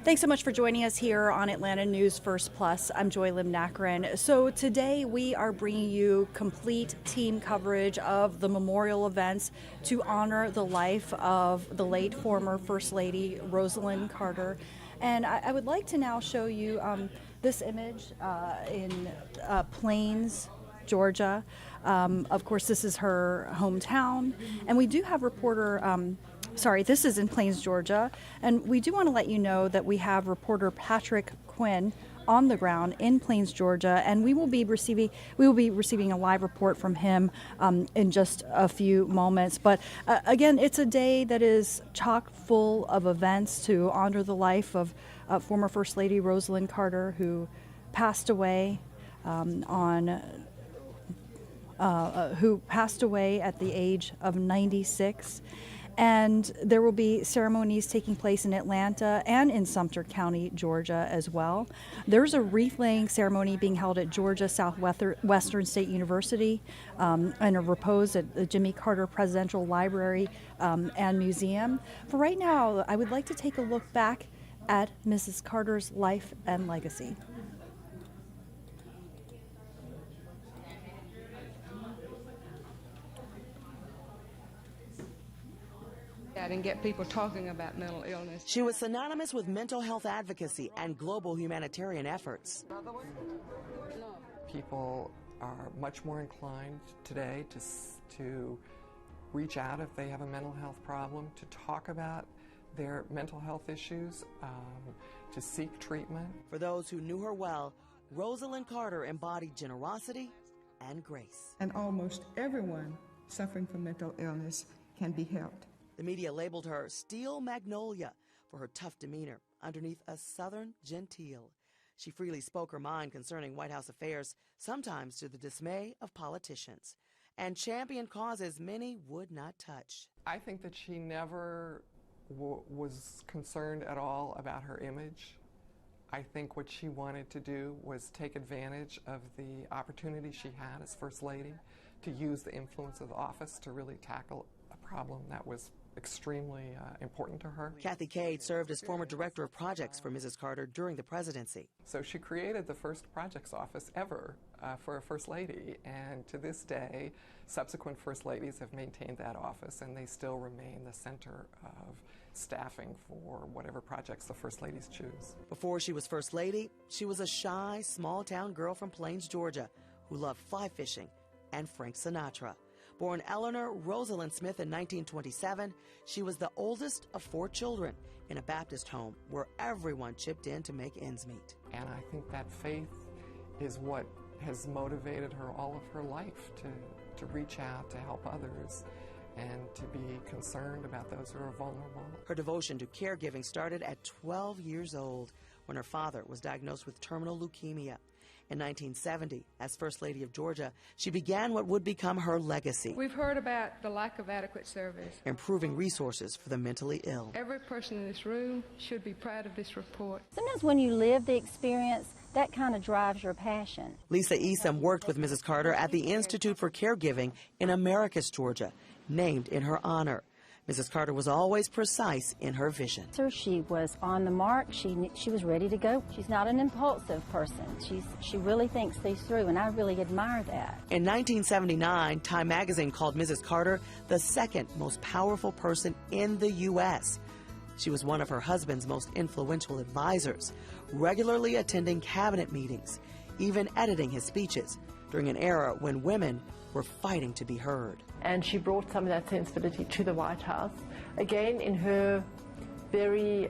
Thanks so much for joining us here on Atlanta News First Plus. I'm Joy Lim Nakran. So today we are bringing you complete team coverage of the memorial events to honor the life of the late former First Lady Rosalynn Carter. And I would like to now show you this image in Plains, Georgia. Of course, this is her hometown. And we do have reporter this is in Plains, Georgia, and we do want to let you know that we have reporter Patrick Quinn on the ground in Plains, Georgia, and we will be receiving a live report from him in just a few moments. But again, it's a day that is chock full of events to honor the life of former First Lady Rosalynn Carter, who passed away at the age of 96. And there will be ceremonies taking place in Atlanta and in Sumter County, Georgia as well. There's a wreath-laying ceremony being held at Georgia Southwestern State University and a Repose at the Jimmy Carter Presidential Library and Museum. For right now, I would like to take a look back at Mrs. Carter's life and legacy. And get people talking about mental illness. She was synonymous with mental health advocacy and global humanitarian efforts. People are much more inclined today to reach out if they have a mental health problem, to talk about their mental health issues, to seek treatment. For those who knew her well, Rosalynn Carter embodied generosity and grace. And almost everyone suffering from mental illness can be helped. The media labeled her Steel Magnolia for her tough demeanor underneath a Southern genteel. She freely spoke her mind concerning White House affairs, sometimes to the dismay of politicians, and championed causes many would not touch. I think that she never was concerned at all about her image. I think what she wanted to do was take advantage of the opportunity she had as First Lady to use the influence of the office to really tackle a problem that was extremely important to her. Kathy Cade served as former director of projects for Mrs. Carter during the presidency. So she created the first projects office ever for a First Lady, and to this day, subsequent First Ladies have maintained that office, and they still remain the center of staffing for whatever projects the First Ladies choose. Before she was First Lady, she was a shy, small-town girl from Plains, Georgia, who loved fly fishing and Frank Sinatra. Born Eleanor Rosalynn Smith in 1927, she was the oldest of 4 children in a Baptist home where everyone chipped in to make ends meet. And I think that faith is what has motivated her all of her life to reach out, to help others, and to be concerned about those who are vulnerable. Her devotion to caregiving started at 12 years old when her father was diagnosed with terminal leukemia. In 1970, as First Lady of Georgia, she began what would become her legacy. We've heard about the lack of adequate service. Improving resources for the mentally ill. Every person in this room should be proud of this report. Sometimes when you live the experience, that kind of drives your passion. Lisa Esom worked with Mrs. Carter at the Institute for Caregiving in Americus, Georgia, named in her honor. Mrs. Carter was always precise in her vision. She was on the mark. She was ready to go. She's not an impulsive person. She really thinks these through, and I really admire that. In 1979, Time magazine called Mrs. Carter the second most powerful person in the U.S. She was one of her husband's most influential advisors, regularly attending cabinet meetings, even editing his speeches during an era when women were fighting to be heard. And she brought some of that sensibility to the White House, again in her very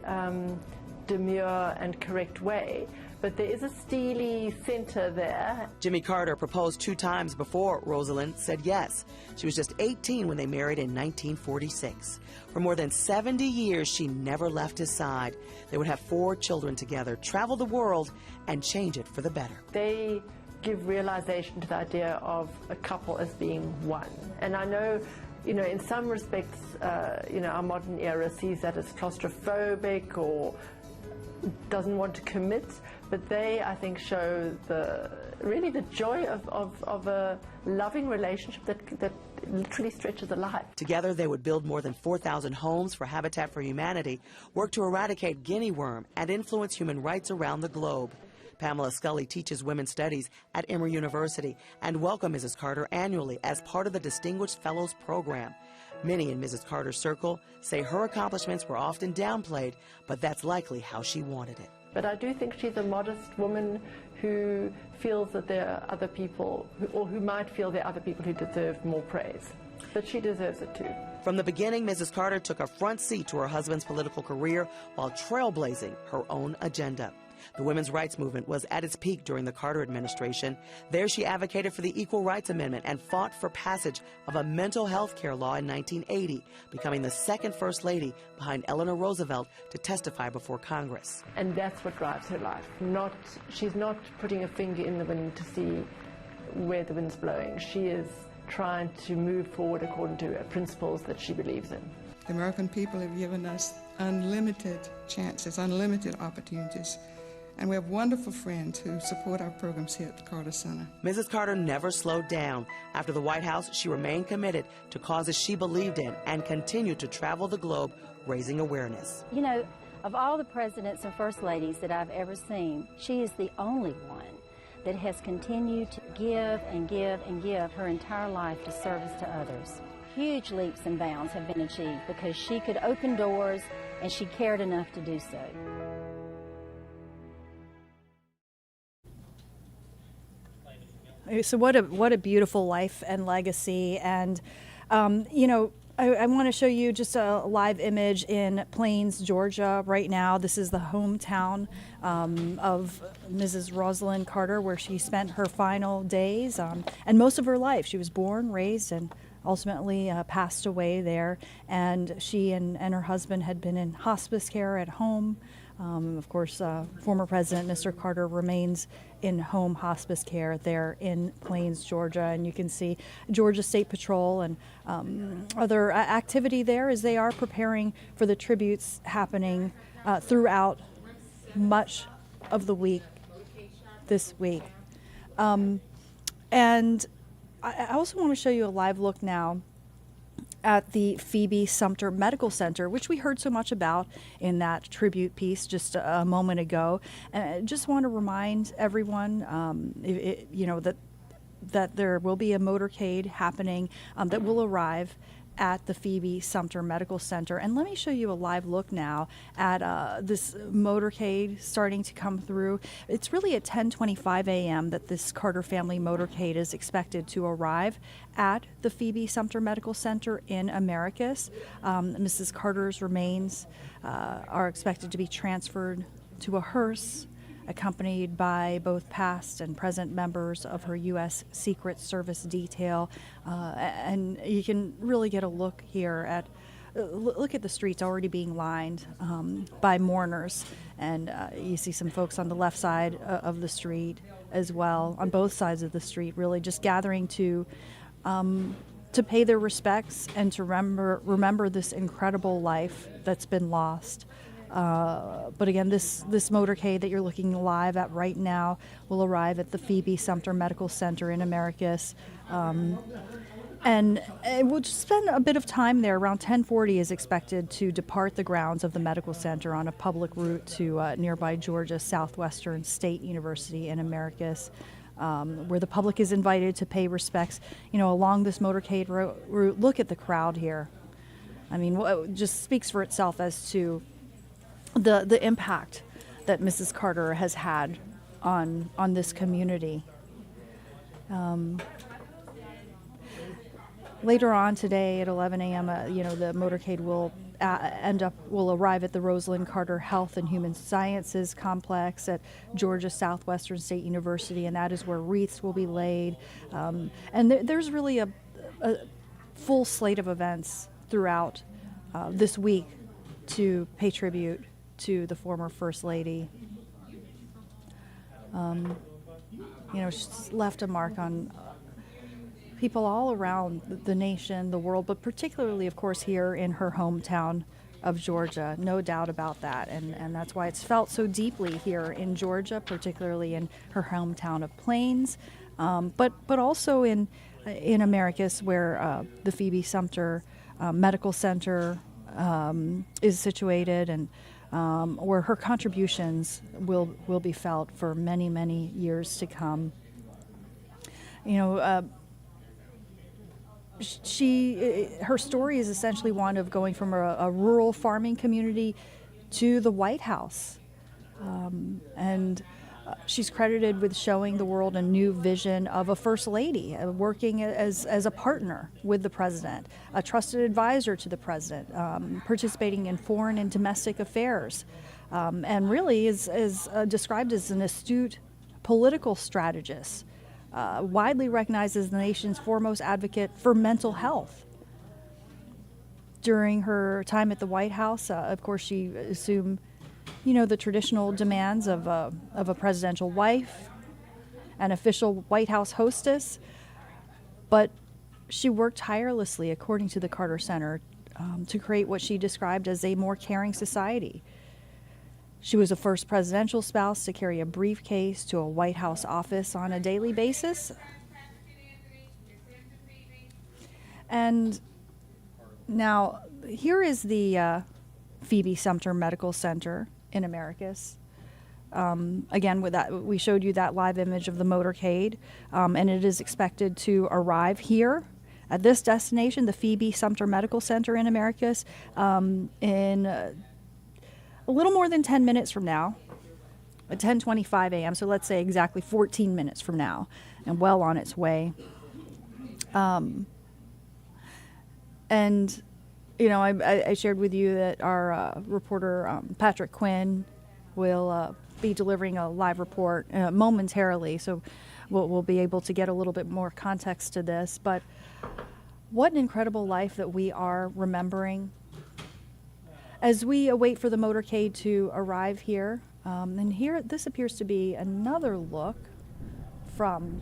demure and correct way. But there is a steely center there. Jimmy Carter proposed 2 times before Rosalynn said yes. She was just 18 when they married in 1946. For more than 70 years, she never left his side. They would have 4 children together, travel the world, and change it for the better. They give realization to the idea of a couple as being one. And I know, in some respects, our modern era sees that as claustrophobic or doesn't want to commit, but they, I think, show really the joy of a loving relationship that literally stretches a life. Together, they would build more than 4,000 homes for Habitat for Humanity, work to eradicate guinea worm, and influence human rights around the globe. Pamela Scully teaches women's studies at Emory University and welcomed Mrs. Carter annually as part of the Distinguished Fellows Program. Many in Mrs. Carter's circle say her accomplishments were often downplayed, but that's likely how she wanted it. But I do think she's a modest woman who feels that there are other people, or who might feel there are other people who deserve more praise. But she deserves it too. From the beginning, Mrs. Carter took a front seat to her husband's political career while trailblazing her own agenda. The women's rights movement was at its peak during the Carter administration. There she advocated for the Equal Rights Amendment and fought for passage of a mental health care law in 1980, becoming the second First Lady behind Eleanor Roosevelt to testify before Congress. And that's what drives her life. She's not putting a finger in the wind to see where the wind's blowing. She is trying to move forward according to principles that she believes in. The American people have given us unlimited chances, unlimited opportunities. And we have wonderful friends who support our programs here at the Carter Center. Mrs. Carter never slowed down. After the White House, she remained committed to causes she believed in and continued to travel the globe raising awareness. You know, of all the presidents and first ladies that I've ever seen, she is the only one that has continued to give and give and give her entire life to service to others. Huge leaps and bounds have been achieved because she could open doors and she cared enough to do so. So what a beautiful life and legacy. And, you know, I want to show you just a live image in Plains, Georgia right now. This is the hometown of Mrs. Rosalynn Carter, where she spent her final days and most of her life. She was born, raised, and ultimately passed away there. And she and her husband had been in hospice care at home. Of course, former President Mr. Carter remains in home hospice care there in Plains, Georgia. And you can see Georgia State Patrol and other activity there as they are preparing for the tributes happening throughout much of the week this week. And I also want to show you a live look now at the Phoebe Sumter Medical Center, which we heard so much about in that tribute piece just a moment ago. And I just want to remind everyone, you know, that there will be a motorcade happening that will arrive at the Phoebe Sumter Medical Center. And let me show you a live look now at this motorcade starting to come through. It's really at 10:25 a.m. that this Carter family motorcade is expected to arrive at the Phoebe Sumter Medical Center in Americus. Mrs. Carter's remains are expected to be transferred to a hearse, accompanied by both past and present members of her U.S. Secret Service detail. And you can really get a look here at, look at the streets already being lined by mourners. And you see some folks on the left side of the street as well, on both sides of the street, really just gathering to pay their respects and to remember this incredible life that's been lost. But again, this motorcade that you're looking live at right now will arrive at the Phoebe Sumter Medical Center in Americus. And we'll just spend a bit of time there. Around 10:40 is expected to depart the grounds of the medical center on a public route to nearby Georgia Southwestern State University in Americus, where the public is invited to pay respects, you know, along this motorcade route. Look at the crowd here. I mean, it just speaks for itself as to the impact that Mrs. Carter has had on this community. Later on today at 11 a.m., you know, the motorcade will arrive at the Rosalynn Carter Health and Human Sciences Complex at Georgia Southwestern State University, and that is where wreaths will be laid. And there's really a full slate of events throughout this week to pay tribute to the former First Lady. You know, she's left a mark on people all around the nation, the world, but particularly, of course, here in her hometown of Georgia, no doubt about that. And that's why it's felt so deeply here in Georgia, particularly in her hometown of Plains, but also in Americus, where the Phoebe Sumter Medical Center is situated, and where her contributions will be felt for many, many years to come. You know, her story is essentially one of going from a rural farming community to the White House. And she's credited with showing the world a new vision of a First Lady, working as a partner with the president, a trusted advisor to the president, participating in foreign and domestic affairs, and really is described as an astute political strategist, widely recognized as the nation's foremost advocate for mental health. During her time at the White House, of course, she assumed, the traditional demands of a presidential wife, an official White House hostess, but she worked tirelessly, according to the Carter Center, to create what she described as a more caring society. She was the first presidential spouse to carry a briefcase to a White House office on a daily basis. And now, here is the Phoebe Sumter Medical Center in Americus. Again, with that, we showed you that live image of the motorcade, and it is expected to arrive here at this destination, the Phoebe Sumter Medical Center in Americus, in a little more than 10 minutes from now, at 10:25 a.m., so let's say exactly 14 minutes from now, and well on its way. And I shared with you that our reporter, Patrick Quinn, will be delivering a live report momentarily, so we'll be able to get a little bit more context to this. But what an incredible life that we are remembering as we await for the motorcade to arrive here. And here, this appears to be another look from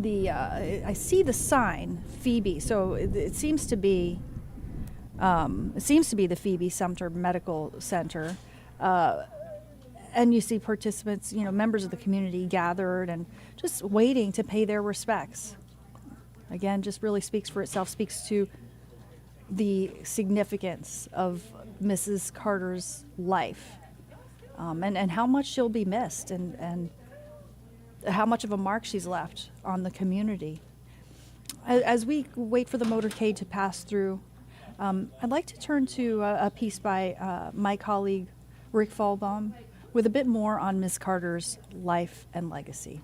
I see the sign, Phoebe, so it seems to be the Phoebe Sumter Medical Center. And you see participants, members of the community gathered and just waiting to pay their respects. Again, just really speaks for itself, speaks to the significance of Mrs. Carter's life, and how much she'll be missed, and how much of a mark she's left on the community. As we wait for the motorcade to pass through, I'd like to turn to a piece by my colleague Rick Falbaum with a bit more on Ms. Carter's life and legacy.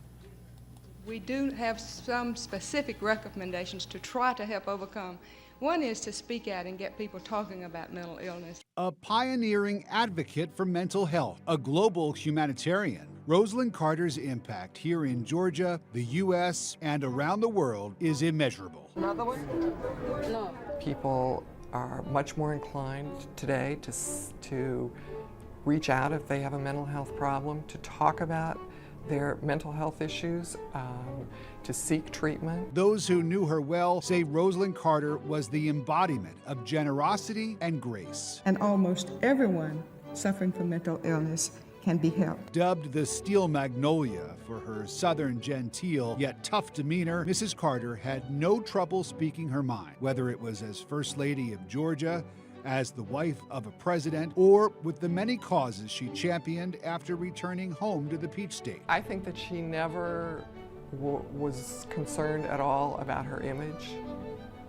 We do have some specific recommendations to try to help overcome. One is to speak out and get people talking about mental illness. A pioneering advocate for mental health, a global humanitarian, Rosalynn Carter's impact here in Georgia, the U.S., and around the world is immeasurable. Another one? No. People are much more inclined today to reach out if they have a mental health problem, to talk about their mental health issues, to seek treatment. Those who knew her well say Rosalynn Carter was the embodiment of generosity and grace. And almost everyone suffering from mental illness can be helped. Dubbed the Steel Magnolia for her southern genteel yet tough demeanor, Mrs. Carter had no trouble speaking her mind, whether it was as First Lady of Georgia, as the wife of a president, or with the many causes she championed after returning home to the Peach State. I think that she never was concerned at all about her image.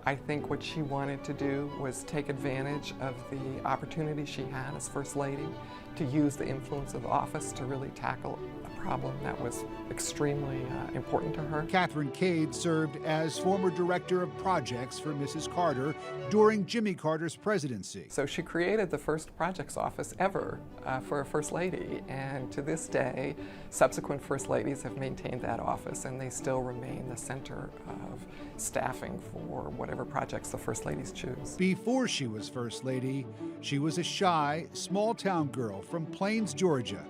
I think what she wanted to do was take advantage of the opportunity she had as First Lady to use the influence of office to really tackle a problem that was extremely important to her. Catherine Cade served as former director of projects for Mrs. Carter during Jimmy Carter's presidency. So she created the first projects office ever for a First Lady, and to this day, subsequent First Ladies have maintained that office, and they still remain the center of staffing for whatever projects the First Ladies choose. Before she was First Lady, she was a shy, small-town girl from Plains, Georgia.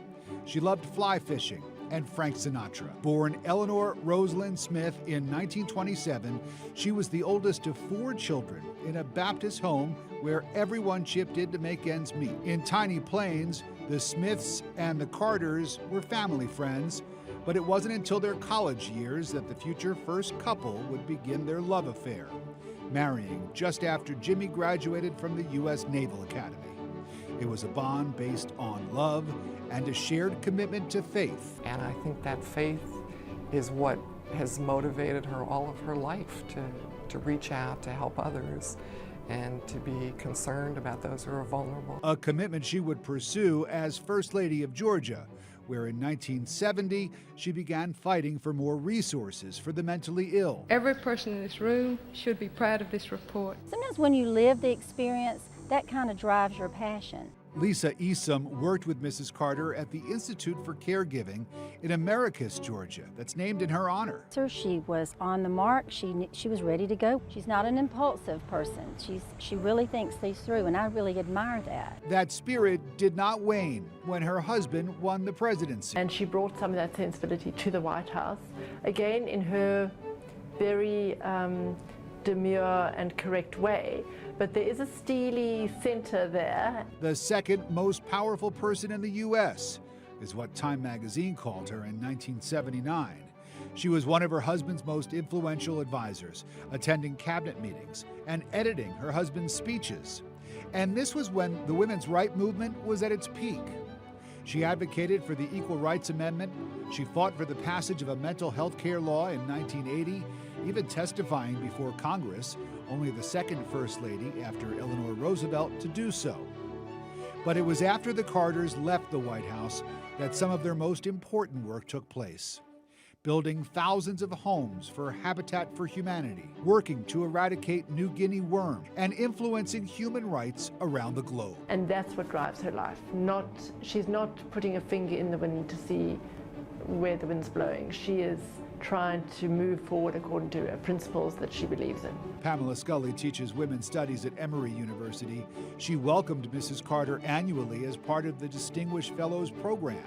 She loved fly fishing and Frank Sinatra. Born Eleanor Rosalynn Smith in 1927, she was the oldest of 4 children in a Baptist home where everyone chipped in to make ends meet. In Tiny Plains, the Smiths and the Carters were family friends, but it wasn't until their college years that the future first couple would begin their love affair, marrying just after Jimmy graduated from the U.S. Naval Academy. It was a bond based on love and a shared commitment to faith. And I think that faith is what has motivated her all of her life to reach out, to help others, and to be concerned about those who are vulnerable. A commitment she would pursue as First Lady of Georgia, where in 1970 she began fighting for more resources for the mentally ill. Every person in this room should be proud of this report. Sometimes when you live the experience, that kind of drives your passion. Lisa Esom worked with Mrs. Carter at the Institute for Caregiving in Americus, Georgia, that's named in her honor. She was on the mark. She was ready to go. She's not an impulsive person. She really thinks things through, and I really admire that. That spirit did not wane when her husband won the presidency. And she brought some of that sensibility to the White House, again in her very demure and correct way. But there is a steely center there. The second most powerful person in the U.S. is what Time magazine called her in 1979. She was one of her husband's most influential advisors, attending cabinet meetings and editing her husband's speeches. And this was when the women's rights movement was at its peak. She advocated for the Equal Rights Amendment. She fought for the passage of a mental health care law in 1980, even testifying before Congress, only the second First Lady after Eleanor Roosevelt to do so. But it was after the Carters left the White House that some of their most important work took place. Building thousands of homes for Habitat for Humanity, working to eradicate New Guinea worm, and influencing human rights around the globe. And that's what drives her life. She's not putting a finger in the wind to see where the wind's blowing. She is trying to move forward according to principles that she believes in. Pamela Scully teaches women's studies at Emory University. She welcomed Mrs. Carter annually as part of the Distinguished Fellows program.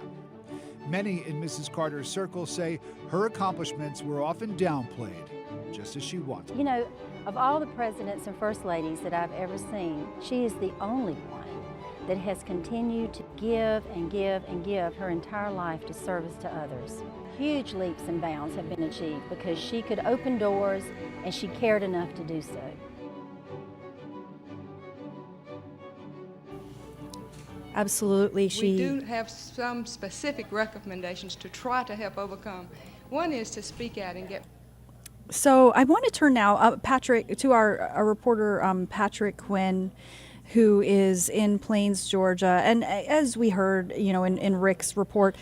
Many in Mrs. Carter's circle say her accomplishments were often downplayed, just as she wanted. You know, of all the presidents and first ladies that I've ever seen, she is the only one that has continued to give and give and give her entire life to service to others. Huge leaps and bounds have been achieved because she could open doors and she cared enough to do so. Absolutely. We do have some specific recommendations to try to help overcome. One is to speak out and get. So I want to turn now, Patrick, to our reporter, Patrick Quinn, who is in Plains, Georgia. And as we heard, you know, in Rick's report,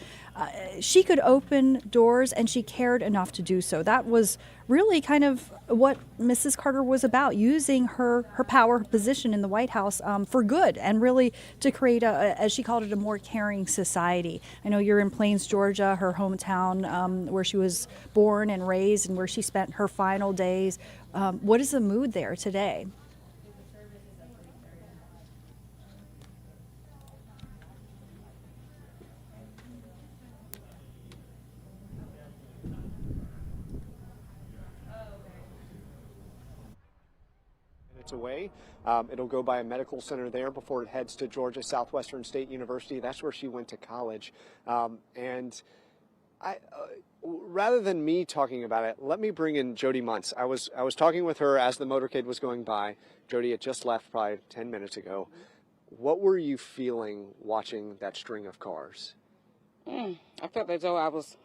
she could open doors and she cared enough to do so. That was really kind of what Mrs. Carter was about, using her power, her position in the White House for good, and really to create, as she called it, a more caring society. I know you're in Plains, Georgia, her hometown, where she was born and raised and where she spent her final days. What is the mood there today? Away. It'll go by a medical center there before it heads to Georgia Southwestern State University. That's where she went to college. And rather than me talking about it, let me bring in Jody Muntz. I was talking with her as the motorcade was going by. Jody had just left probably 10 minutes ago. What were you feeling watching that string of cars? I felt as though I was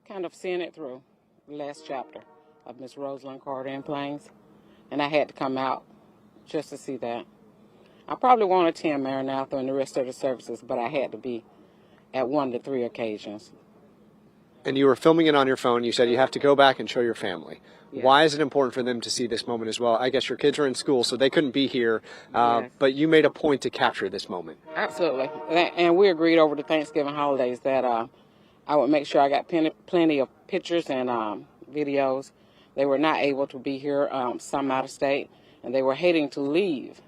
kind of seeing it through, the last chapter of Miss Rosalynn Carter in Plains. And I had to come out just to see that. I probably won't attend Maranatha and the rest of the services, but I had to be at 1 to 3 occasions. And you were filming it on your phone. You said you have to go back and show your family. Yes. Why is it important for them to see this moment as well? I guess your kids are in school, so they couldn't be here, Yes. but you made a point to capture this moment. Absolutely. And we agreed over the Thanksgiving holidays that I would make sure I got plenty of pictures and videos. They were not able to be here, some out of state, and they were hating to leave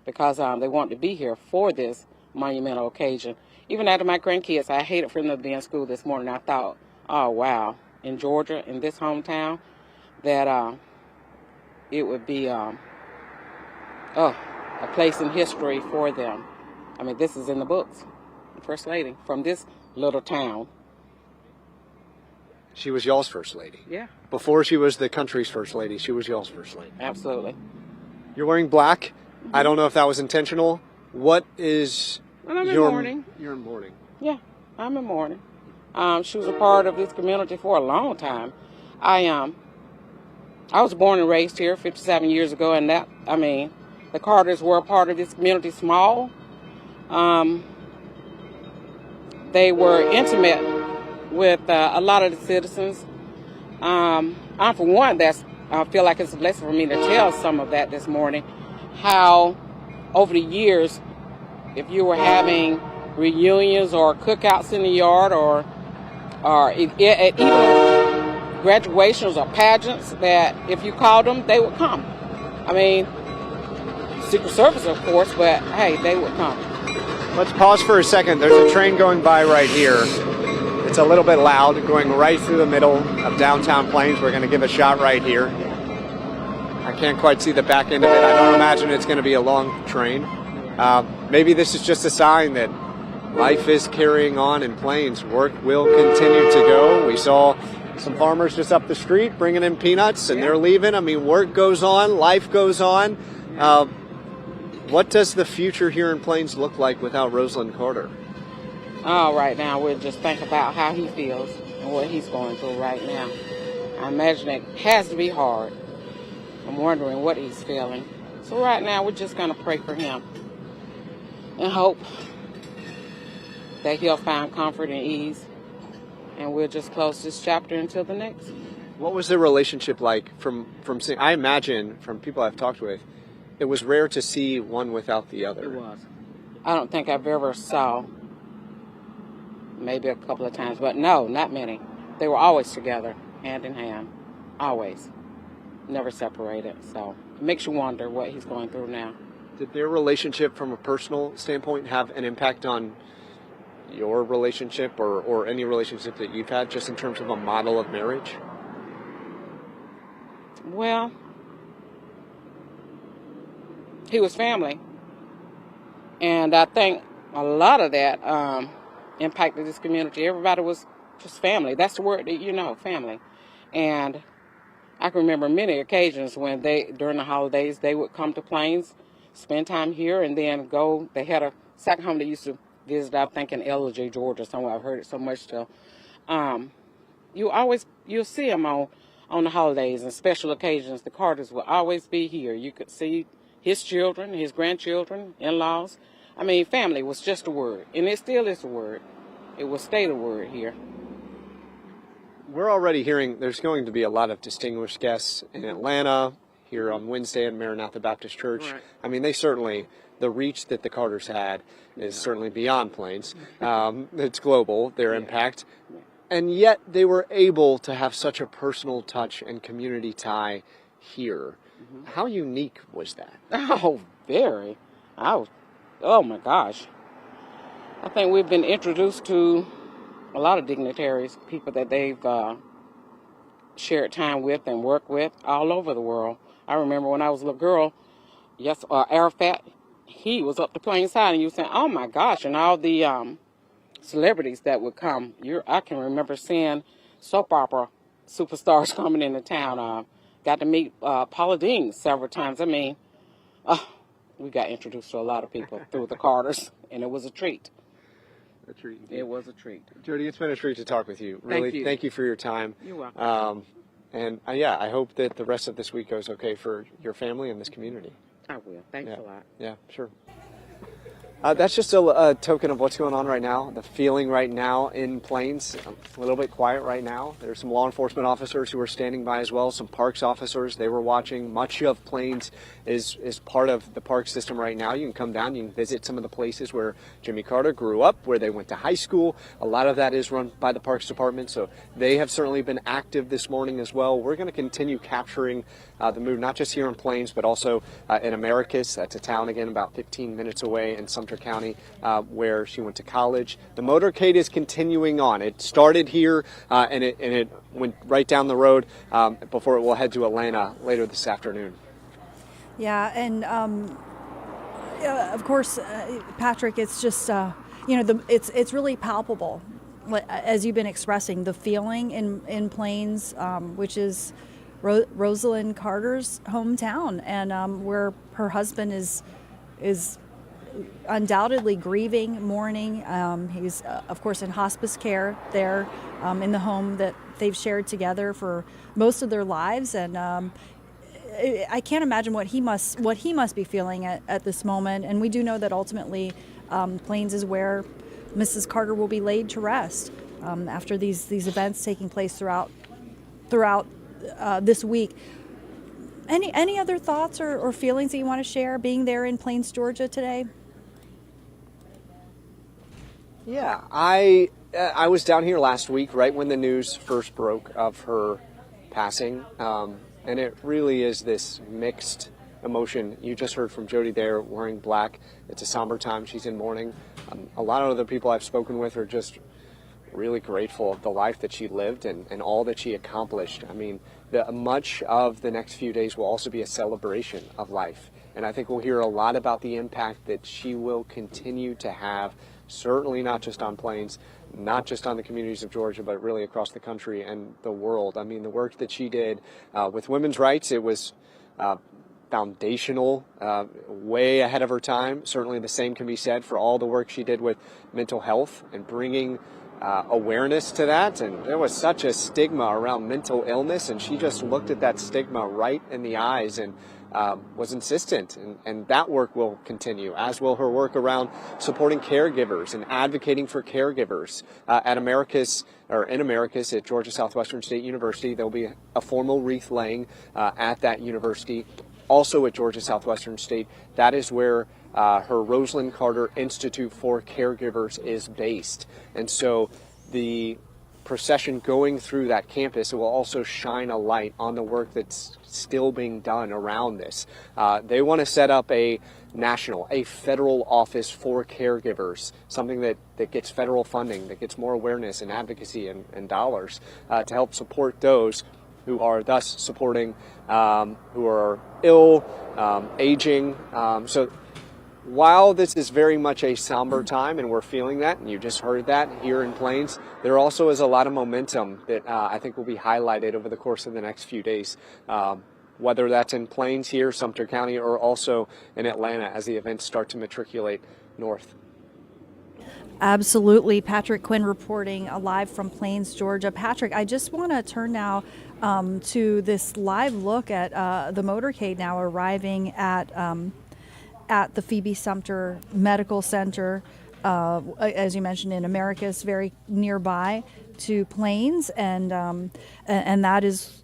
because they wanted to be here for this monumental occasion. even after my grandkids, I hated for them to be in school this morning. I thought, oh, wow, in Georgia, in this hometown, that it would be a place in history for them. I mean, this is in the books. First Lady from this little town. She was y'all's First Lady. Yeah. Before she was the country's First Lady, she was y'all's First Lady. Absolutely. You're wearing black. I don't know if that was intentional. What is I'm in mourning. You're in mourning. Yeah, I'm in mourning. She was a part of this community for a long time. I was born and raised here 57 years ago, and the Carters were a part of this community, small. They were intimate with a lot of the citizens. I'm for one, I feel like it's a blessing for me to tell some of that this morning, how over the years, if you were having reunions or cookouts in the yard or even graduations or pageants, that if you called them, they would come. I mean, Secret Service, of course, but hey, they would come. Let's pause for a second. There's a train going by right here. It's a little bit loud, going right through the middle of downtown Plains. We're going to give a shot right here. I can't quite see the back end of it. I don't imagine it's going to be a long train. Maybe this is just a sign that life is carrying on in Plains. Work will continue to go. We saw some farmers just up the street bringing in peanuts, and they're leaving. I mean, work goes on, life goes on. What does the future here in Plains look like without Rosalynn Carter? Oh, right now we'll just think about how he feels and what he's going through right now. I imagine it has to be hard. I'm wondering what he's feeling. So right now we're just going to pray for him and hope that he'll find comfort and ease. And we'll just close this chapter until the next. What was the relationship like from seeing? I imagine from people I've talked with, it was rare to see one without the other. It was. I don't think I've ever saw, maybe a couple of times, but no, not many. They were always together, hand in hand, always. Never separated, so it makes you wonder what he's going through now. Did their relationship from a personal standpoint have an impact on your relationship or any relationship that you've had, just in terms of a model of marriage? Well, he was family, and I think a lot of that impacted this community. Everybody was just family. That's the word that family. And I can remember many occasions when during the holidays, they would come to Plains, spend time here, and then go. They had a second home they used to visit, I think, in Ellijay, Georgia, somewhere. I've heard it so much still. You'll see them on the holidays and special occasions. The Carters will always be here. You could see his children, his grandchildren, in-laws. I mean, family was just a word, and it still is a word. It will stay the word here. We're already hearing there's going to be a lot of distinguished guests in Atlanta, here on Wednesday at Maranatha Baptist Church. Right. I mean, the reach that the Carters had is certainly beyond Plains. It's global, their impact. And yet they were able to have such a personal touch and community tie here. Mm-hmm. How unique was that? Oh, very. Oh my gosh. I think we've been introduced to a lot of dignitaries, people that they've shared time with and worked with all over the world. I remember when I was a little girl, Arafat, he was up the Plains side, and you were saying, oh my gosh, and all the celebrities that would come. I can remember seeing soap opera superstars coming into town. Got to meet Paula Deen several times. I mean, we got introduced to a lot of people through the Carters, and it was a treat. A treat. It was a treat. Jody, it's been a treat to talk with you. Really, thank you for your time. You're welcome. I hope that the rest of this week goes okay for your family and this community. I will. Thanks a lot. Yeah, sure. That's just a token of what's going on right now, the feeling right now in Plains. A little bit quiet right now. There's some law enforcement officers who are standing by as well, some parks officers. They were watching. Much of Plains is part of the park system right now. You can come down, you can visit some of the places where Jimmy Carter grew up, where they went to high school. A lot of that is run by the Parks Department, so they have certainly been active this morning as well. We're going to continue capturing the mood, not just here in Plains, but also in Americus. That's a town, again, about 15 minutes away, and Sumter Sumter County, where she went to college. The motorcade is continuing on. It started here and it went right down the road before it will head to Atlanta later this afternoon. Yeah, and of course, Patrick, it's just it's really palpable, as you've been expressing, the feeling in Plains, which is Rosalynn Carter's hometown, and where her husband is undoubtedly grieving, mourning. He's of course in hospice care there, in the home that they've shared together for most of their lives, and I can't imagine what he must be feeling at this moment. And we do know that ultimately Plains is where Mrs. Carter will be laid to rest after these events taking place throughout this week. Any other thoughts or feelings that you want to share being there in Plains, Georgia today? Yeah, I was down here last week right when the news first broke of her passing. And it really is this mixed emotion. You just heard from Jody there, wearing black. It's a somber time. She's in mourning. A lot of other people I've spoken with are just really grateful of the life that she lived and all that she accomplished. I mean, much of the next few days will also be a celebration of life. And I think we'll hear a lot about the impact that she will continue to have, certainly not just on Plains, not just on the communities of Georgia, but really across the country and the world. I mean, the work that she did with women's rights, it was foundational, way ahead of her time. Certainly the same can be said for all the work she did with mental health and bringing awareness to that. And there was such a stigma around mental illness, and she just looked at that stigma right in the eyes and was insistent, and that work will continue, as will her work around supporting caregivers and advocating for caregivers. At Americus, or in Americus at Georgia Southwestern State University, there will be a formal wreath-laying at that university. Also at Georgia Southwestern State, that is where her Rosalynn Carter Institute for Caregivers is based. And so the procession going through that campus, it will also shine a light on the work that's still being done around this. They want to set up a federal office for caregivers, something that gets federal funding, that gets more awareness and advocacy and dollars to help support those who are thus supporting who are ill, aging. So while this is very much a somber time, and we're feeling that, and you just heard that here in Plains, there also is a lot of momentum that I think will be highlighted over the course of the next few days, whether that's in Plains here, Sumter County, or also in Atlanta as the events start to matriculate north. Absolutely. Patrick Quinn reporting live from Plains, Georgia. Patrick, I just want to turn now to this live look at the motorcade now arriving at the Phoebe Sumter Medical Center, as you mentioned, in Americus, very nearby to Plains, and that is,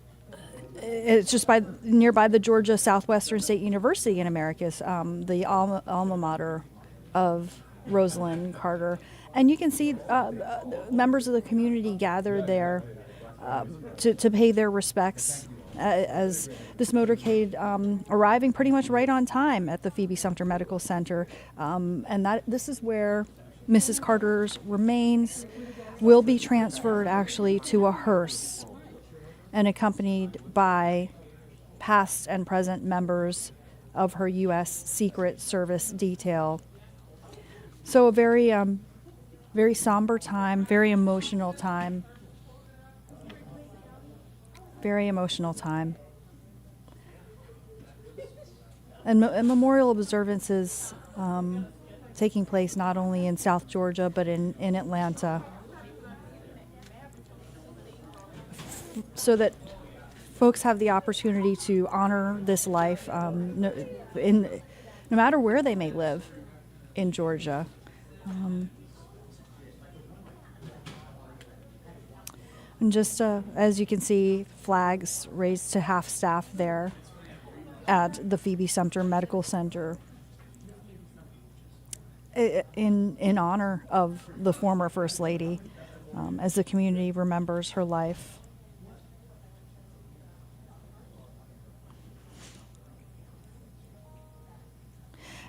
it's just nearby the Georgia Southwestern State University in Americus, the alma mater of Rosalynn Carter. And you can see members of the community gathered there to pay their respects as this motorcade arriving pretty much right on time at the Phoebe Sumter Medical Center. And this is where Mrs. Carter's remains will be transferred actually to a hearse and accompanied by past and present members of her U.S. Secret Service detail. So a very, very somber time, very emotional time. Very emotional time. And memorial observances taking place not only in South Georgia, but in Atlanta. So that folks have the opportunity to honor this life no matter where they may live in Georgia. And just as you can see, flags raised to half staff there at the Phoebe Sumter Medical Center in honor of the former First Lady, as the community remembers her life.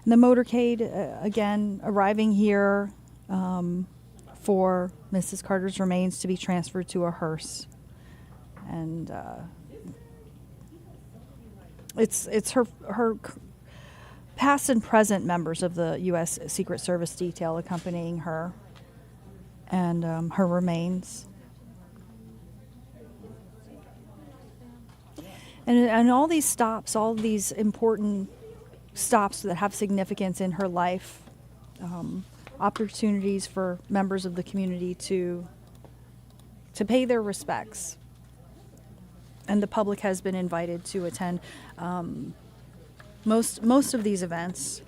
The motorcade, again, arriving here for Mrs. Carter's remains to be transferred to a hearse. And it's her past and present members of the U.S. Secret Service detail accompanying her and her remains. And all these stops, all these important stops that have significance in her life, opportunities for members of the community to pay their respects. And the public has been invited to attend most of these events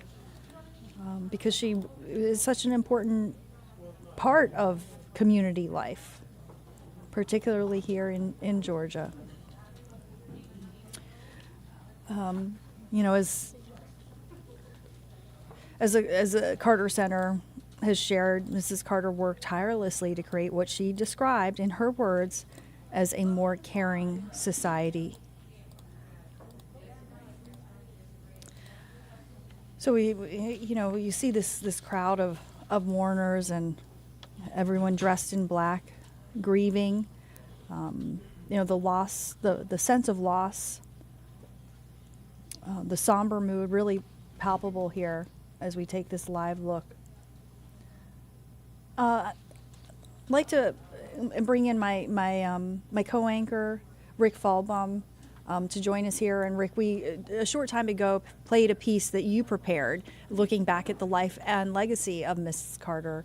because she is such an important part of community life, particularly here in Georgia. You know, as a Carter Center has shared, Mrs. Carter worked tirelessly to create what she described, in her words, as a more caring society. So you see this crowd of mourners and everyone dressed in black, grieving. The loss, the sense of loss, the somber mood, really palpable here as we take this live look. I'd like to bring in my co-anchor, Rick Falbaum, to join us here. And Rick, we a short time ago played a piece that you prepared, looking back at the life and legacy of Mrs. Carter.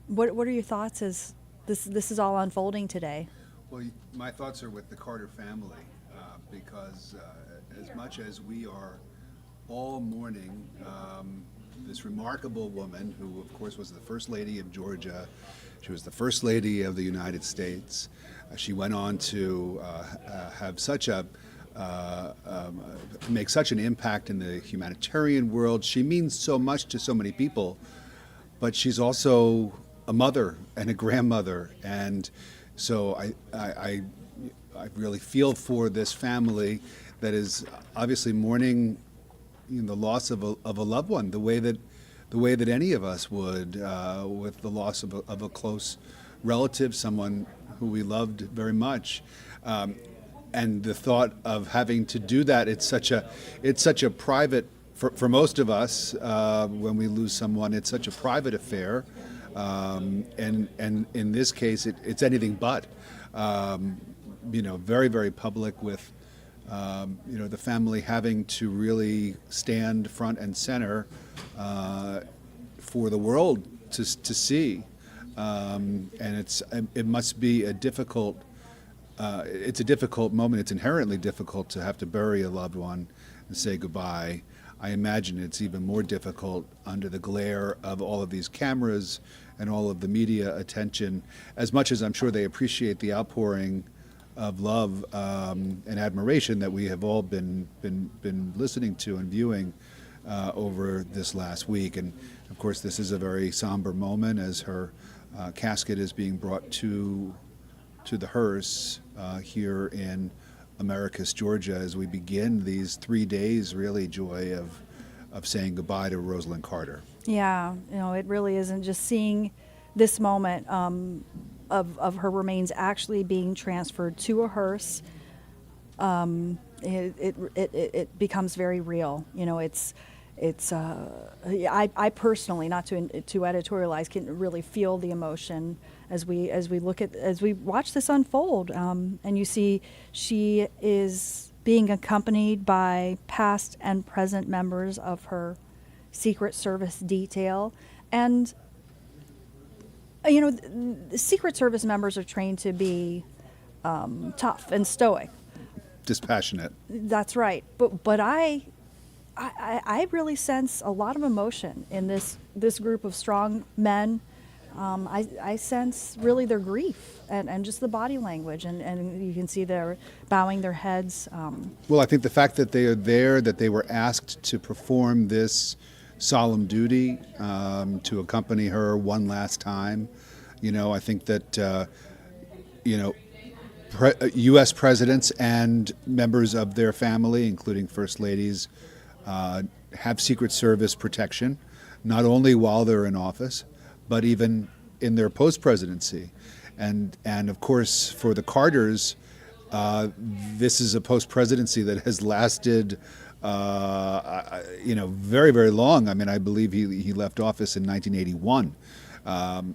What are your thoughts as this is all unfolding today? Well, my thoughts are with the Carter family because as much as we are all mourning this remarkable woman who, of course, was the First Lady of Georgia. She was the First Lady of the United States. She went on to have make such an impact in the humanitarian world. She means so much to so many people, but she's also a mother and a grandmother, and so I really feel for this family that is obviously mourning the loss of a loved one, the way that any of us would with the loss of a close relative, someone who we loved very much, and the thought of having to do that, it's such a private for most of us when we lose someone. It's such a private affair, and in this case, it's anything but. Very, very public with. The family having to really stand front and center for the world to see, and it must be a difficult moment. It's inherently difficult to have to bury a loved one and say goodbye. I imagine it's even more difficult under the glare of all of these cameras and all of the media attention. As much as I'm sure they appreciate the outpouring of love and admiration that we have all been listening to and viewing over this last week. And of course, this is a very somber moment as her casket is being brought to the hearse here in Americus, Georgia, as we begin these 3 days, really, Joy, of saying goodbye to Rosalynn Carter. Yeah, it really isn't just seeing this moment of her remains actually being transferred to a hearse. It becomes very real. I personally, not to editorialize, can really feel the emotion as we watch this unfold. And you see, she is being accompanied by past and present members of her Secret Service detail, and the Secret Service members are trained to be tough and stoic, dispassionate. That's right. But I really sense a lot of emotion in this group of strong men. I sense really their grief and just the body language, and you can see they're bowing their heads. Well, I think the fact that they are there, that they were asked to perform this solemn duty to accompany her one last time. I think that U.S. presidents and members of their family, including first ladies, have Secret Service protection, not only while they're in office, but even in their post-presidency. And of course, for the Carters, this is a post-presidency that has lasted, very, very long. I mean, I believe he left office in 1981.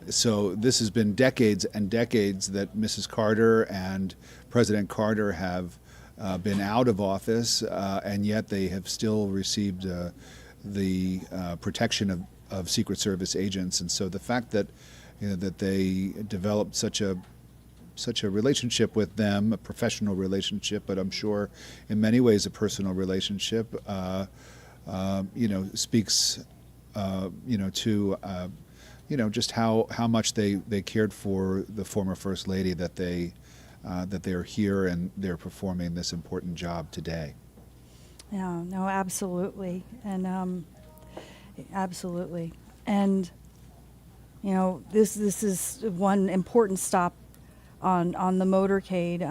So this has been decades and decades that Mrs. Carter and President Carter have been out of office, and yet they have still received the protection of Secret Service agents. And so the fact that that they developed such a relationship with them, a professional relationship, but I'm sure in many ways a personal relationship, speaks, to just how much they cared for the former First Lady, that they're here and they're performing this important job today. Yeah, no, absolutely, and absolutely, and this is one important stop on the motorcade,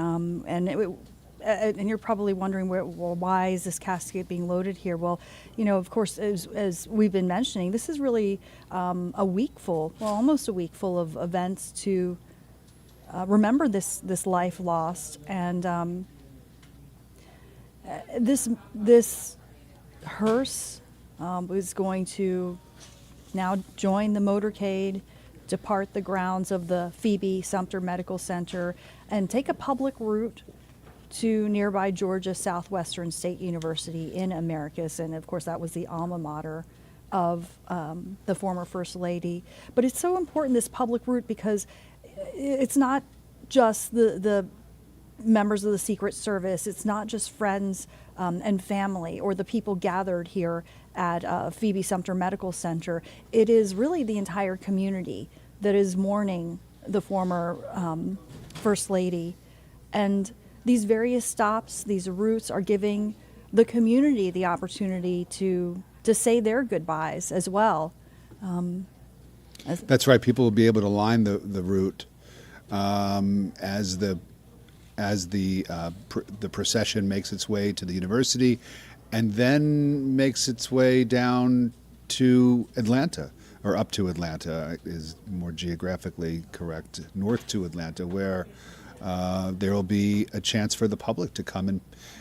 and you're probably wondering why is this casket being loaded here? Well, of course, as we've been mentioning, this is really almost a week full of events to remember this life lost, and this hearse is going to now join the motorcade, depart the grounds of the Phoebe Sumter Medical Center, and take a public route to nearby Georgia Southwestern State University in Americus. And of course, that was the alma mater of the former First Lady. But it's so important, this public route, because it's not just the members of the Secret Service, it's not just friends and family or the people gathered here at Phoebe Sumter Medical Center. It is really the entire community that is mourning the former First Lady. And these various stops, these routes, are giving the community the opportunity to say their goodbyes as well. That's right. People will be able to line the route as the procession makes its way to the university, and then makes its way down to Atlanta, or up to Atlanta is more geographically correct, north to Atlanta, where there will be a chance for the public to come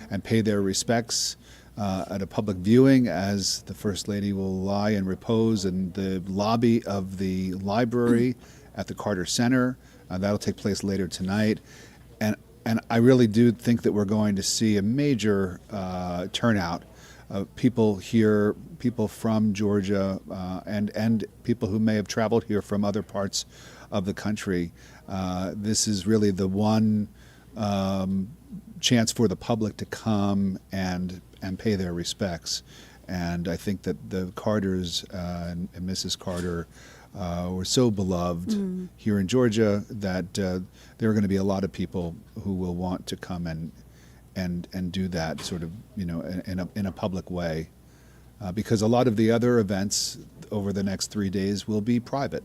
and pay their respects at a public viewing, as the First Lady will lie in repose in the lobby of the library at the Carter Center. That'll take place later tonight. And I really do think that we're going to see a major turnout of people here, people from Georgia, and people who may have traveled here from other parts of the country. This is really the one chance for the public to come and pay their respects. And I think that the Carters and Mrs. Carter were so beloved here in Georgia that there are going to be a lot of people who will want to come and do that sort of, in a public way, because a lot of the other events over the next 3 days will be private.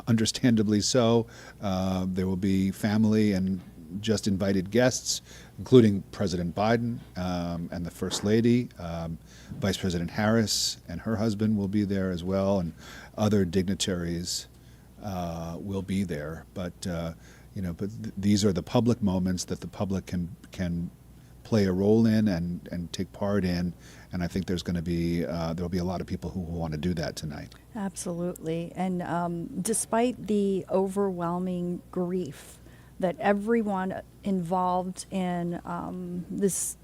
Understandably so. There will be family and just invited guests, including President Biden and the First Lady. Vice President Harris and her husband will be there as well, and other dignitaries will be there. But these are the public moments that the public can play a role in and take part in. And I think there's going to be there'll be a lot of people who will want to do that tonight. Absolutely. And despite the overwhelming grief that everyone involved in this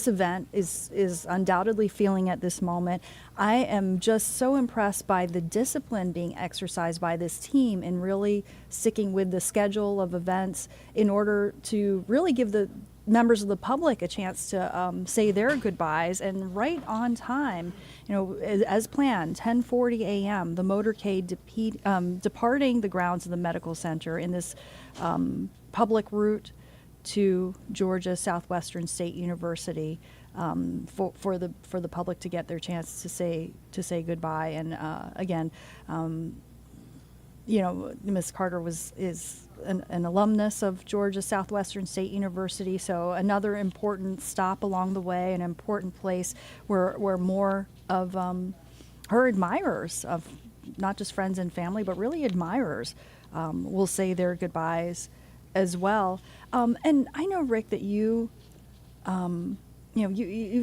event is undoubtedly feeling at this moment, I am just so impressed by the discipline being exercised by this team in really sticking with the schedule of events in order to really give the members of the public a chance to say their goodbyes, and right on time, as planned, 10:40 a.m., the motorcade departing the grounds of the medical center in this public route to Georgia Southwestern State University, for the public to get their chance to say goodbye. And again, Ms. Carter is an alumnus of Georgia Southwestern State University, so another important stop along the way, an important place where more of her admirers, of not just friends and family, but really admirers, will say their goodbyes as well. And I know, Rick, that you've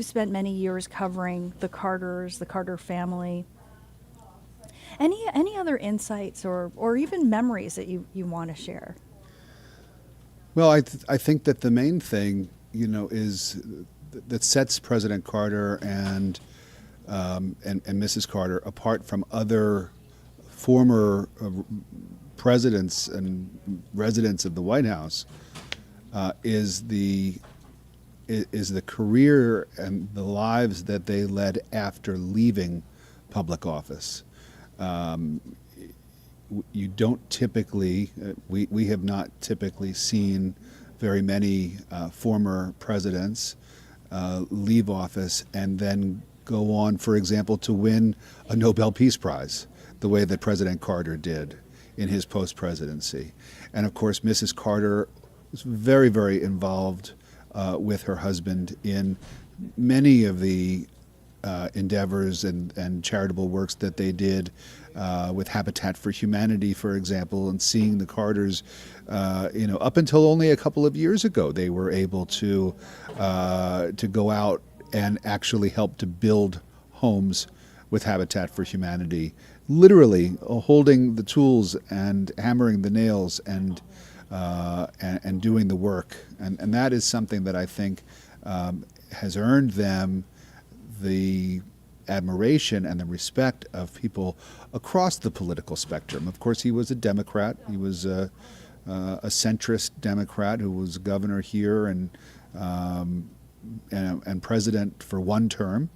spent many years covering the Carters, the Carter family. Any other insights or even memories that you want to share? Well, I think that the main thing, is that sets President Carter and Mrs. Carter apart from other former presidents and residents of the White House is the career and the lives that they led after leaving public office. You don't typically, we have not typically seen very many former presidents leave office and then go on, for example, to win a Nobel Peace Prize, the way that President Carter did in his post-presidency. And of course, Mrs. Carter was very, very involved with her husband in many of the endeavors and charitable works that they did with Habitat for Humanity, for example, and seeing the Carters, up until only a couple of years ago, they were able to go out and actually help to build homes with Habitat for Humanity, literally holding the tools and hammering the nails and doing the work, and that is something that I think has earned them the admiration and the respect of people across the political spectrum. Of course, he was a Democrat. He was a centrist Democrat who was governor here and president for one term.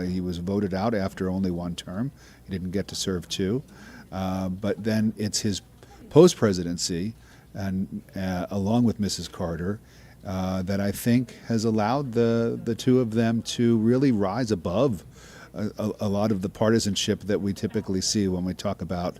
He was voted out after only one term. He didn't get to serve two. But then it's his post-presidency, and along with Mrs. Carter, that I think has allowed the two of them to really rise above a lot of the partisanship that we typically see when we talk about,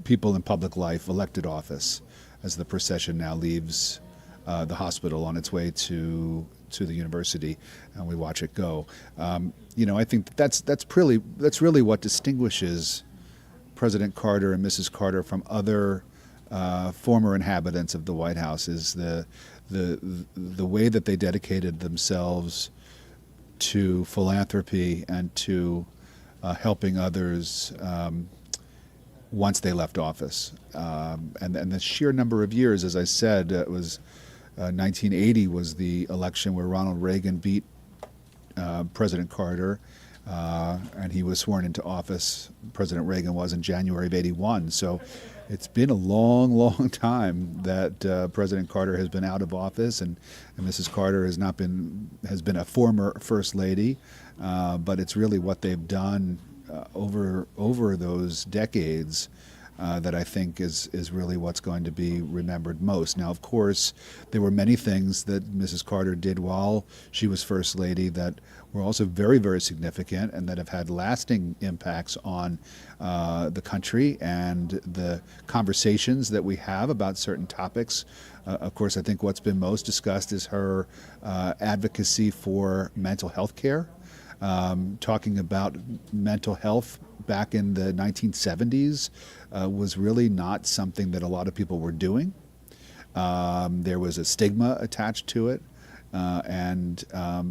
people in public life, elected office, as the procession now leaves the hospital on its way to the university, and we watch it go. I think that's really what distinguishes President Carter and Mrs. Carter from other former inhabitants of the White House, is the way that they dedicated themselves to philanthropy and to helping others once they left office. And the sheer number of years, as I said, it was 1980 was the election where Ronald Reagan beat President Carter, and he was sworn into office. President Reagan was in January of '81. So it's been a long, long time that President Carter has been out of office, and Mrs. Carter has been a former First Lady, but it's really what they've done over those decades that I think is really what's going to be remembered most. Now, of course, there were many things that Mrs. Carter did while she was First Lady that were also very, very significant and that have had lasting impacts on the country and the conversations that we have about certain topics. Of course, I think what's been most discussed is her advocacy for mental health care, talking about mental health back in the 1970s was really not something that a lot of people were doing. There was a stigma attached to it. And a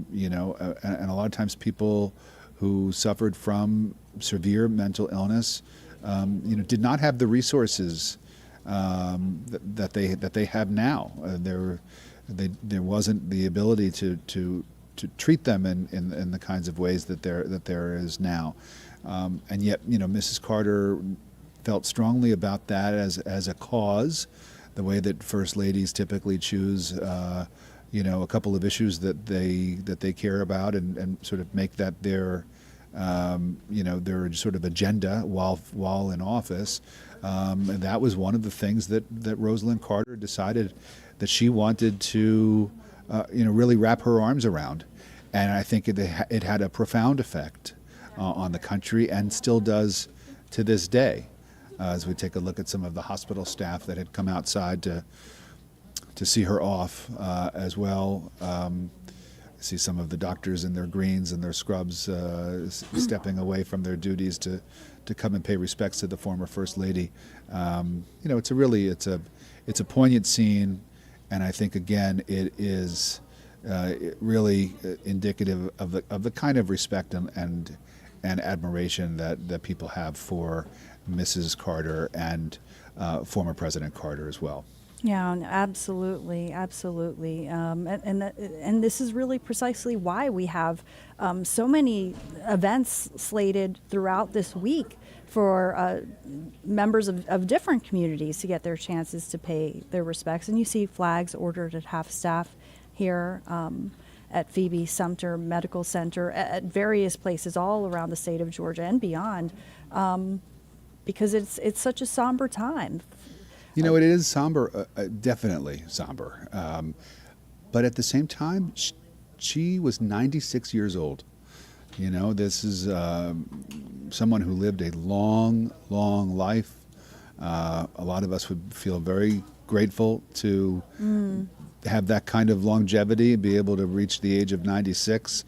lot of times people who suffered from severe mental illness, did not have the resources that they have now. There wasn't the ability to treat them in the kinds of ways that there is now. And yet, Mrs. Carter felt strongly about that as a cause, the way that First Ladies typically choose a couple of issues that they care about and sort of make that their sort of agenda while in office. And that was one of the things that Rosalynn Carter decided that she wanted to really wrap her arms around. And I think it had a profound effect on the country and still does to this day. As we take a look at some of the hospital staff that had come outside to see her off as well. See some of the doctors in their greens and their scrubs stepping away from their duties to come and pay respects to the former First Lady. It's a poignant scene, and I think again it is really indicative of the kind of respect and admiration that people have for Mrs. Carter and former President Carter as well. Yeah, absolutely, absolutely, and this is really precisely why we have so many events slated throughout this week for members of different communities to get their chances to pay their respects. And you see flags ordered at half staff here at Phoebe Sumter Medical Center, at various places all around the state of Georgia and beyond, because it's such a somber time. It is somber, definitely somber. But at the same time, she was 96 years old. This is someone who lived a long, long life. A lot of us would feel very grateful to have that kind of longevity and be able to reach the age of 96.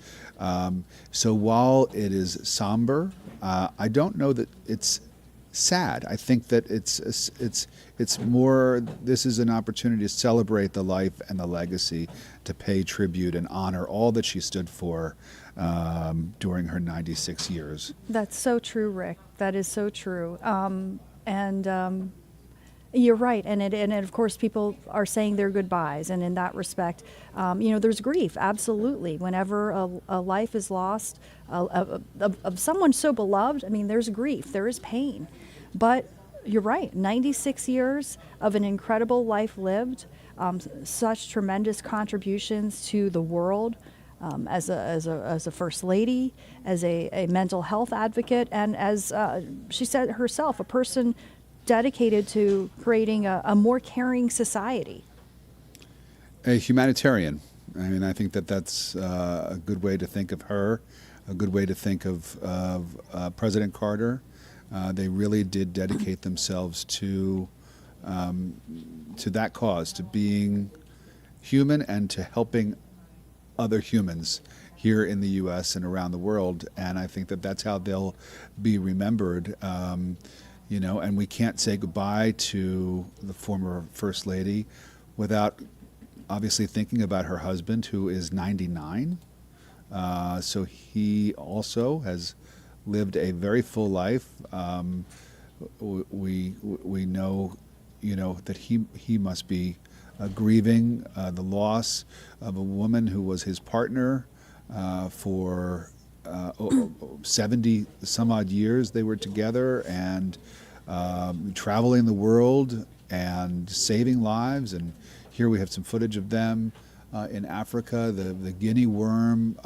So while it is somber, I don't know that it's sad. I think that it's more, this is an opportunity to celebrate the life and the legacy, to pay tribute and honor all that she stood for during her 96 years. That's so true, Rick. That is so true. You're right, and of course people are saying their goodbyes, and in that respect, there's grief, absolutely. Whenever a life is lost of someone so beloved, there's grief, there is pain. But you're right, 96 years of an incredible life lived, such tremendous contributions to the world, as a First Lady, as a mental health advocate, and as she said herself, a person dedicated to creating a more caring society. A humanitarian. I think that's a good way to think of her, a good way to think of President Carter. They really did dedicate themselves to that cause, to being human and to helping other humans here in the U.S. and around the world. And I think that's how they'll be remembered. And we can't say goodbye to the former First Lady without obviously thinking about her husband, who is 99. So he also has lived a very full life. We know, that he must be grieving the loss of a woman who was his partner for 70 some odd years. They were together and traveling the world and saving lives. And here we have some footage of them in Africa, the guinea worm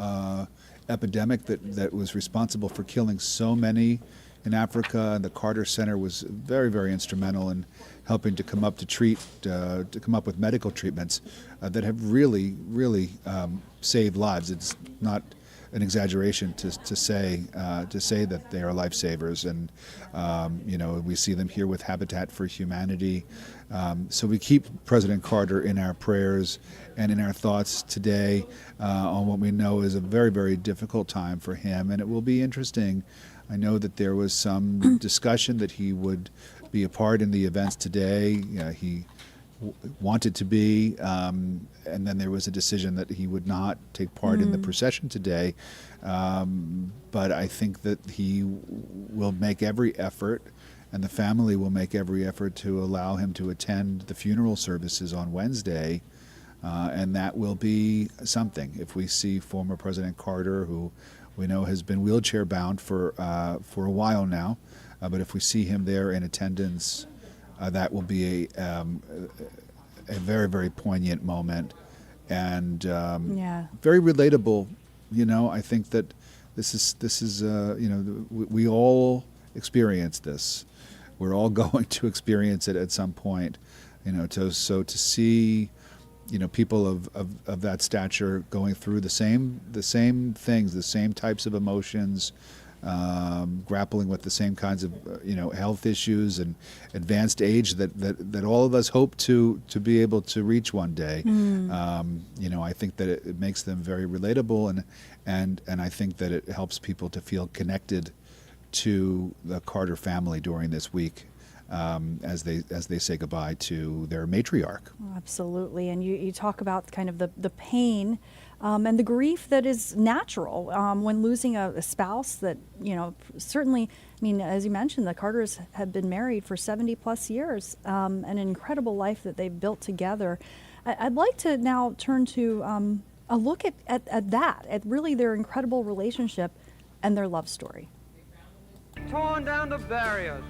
epidemic that was responsible for killing so many in Africa. And the Carter Center was very, very instrumental in helping to come up with medical treatments that have really, really saved lives. It's not an exaggeration to say that they are lifesavers, and we see them here with Habitat for Humanity. So we keep President Carter in our prayers and in our thoughts today on what we know is a very, very difficult time for him, and it will be interesting. I know that there was some discussion that he would be a part in the events today. He wanted to be, and then there was a decision that he would not take part in the procession today. But I think that he will make every effort, and the family will make every effort to allow him to attend the funeral services on Wednesday, and that will be something. If we see former President Carter, who we know has been wheelchair bound for a while now, but if we see him there in attendance, that will be a very, very poignant moment, and very relatable. I think that this is we all experience this. We're all going to experience it at some point. So to see, people of that stature going through the same things, the same types of emotions, grappling with the same kinds of health issues and advanced age that all of us hope to be able to reach one day. I think that it makes them very relatable, and I think that it helps people to feel connected to the Carter family during this week as they say goodbye to their matriarch. Absolutely, and you talk about kind of the pain and the grief that is natural when losing a spouse that, certainly, I mean, as you mentioned, the Carters have been married for 70 plus years, an incredible life that they've built together. I'd like to now turn to a look at really their incredible relationship and their love story. Torn down the barriers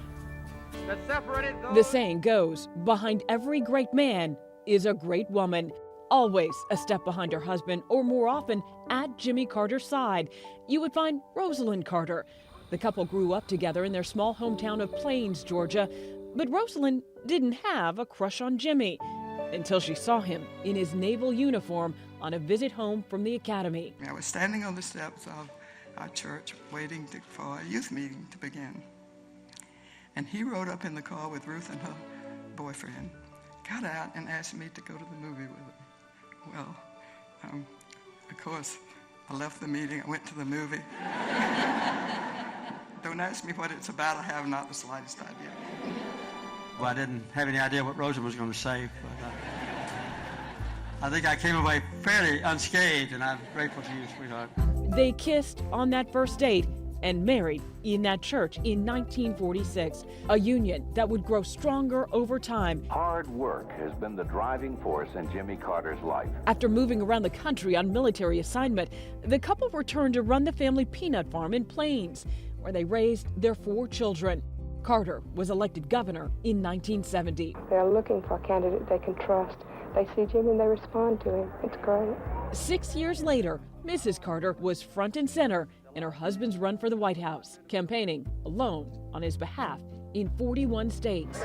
that separated those. The saying goes, behind every great man is a great woman. Always a step behind her husband, or more often at Jimmy Carter's side, you would find Rosalynn Carter. The couple grew up together in their small hometown of Plains, Georgia, but Rosalynn didn't have a crush on Jimmy until she saw him in his naval uniform on a visit home from the academy. I was standing on the steps of our church waiting for a youth meeting to begin. And he rode up in the car with Ruth and her boyfriend, got out and asked me to go to the movie with him. Well, of course, I left the meeting, I went to the movie. Don't ask me what it's about, I have not the slightest idea. Well, I didn't have any idea what Rosa was going to say, but I think I came away fairly unscathed, and I'm grateful to you, sweetheart. They kissed on that first date and married in that church in 1946, a union that would grow stronger over time. Hard work has been the driving force in Jimmy Carter's life. After moving around the country on military assignment, the couple returned to run the family peanut farm in Plains, where they raised their 4 children. Carter was elected governor in 1970. They're looking for a candidate they can trust. They see Jimmy and they respond to him. It's great. 6 years later, Mrs. Carter was front and center in her husband's run for the White House, campaigning alone on his behalf in 41 states.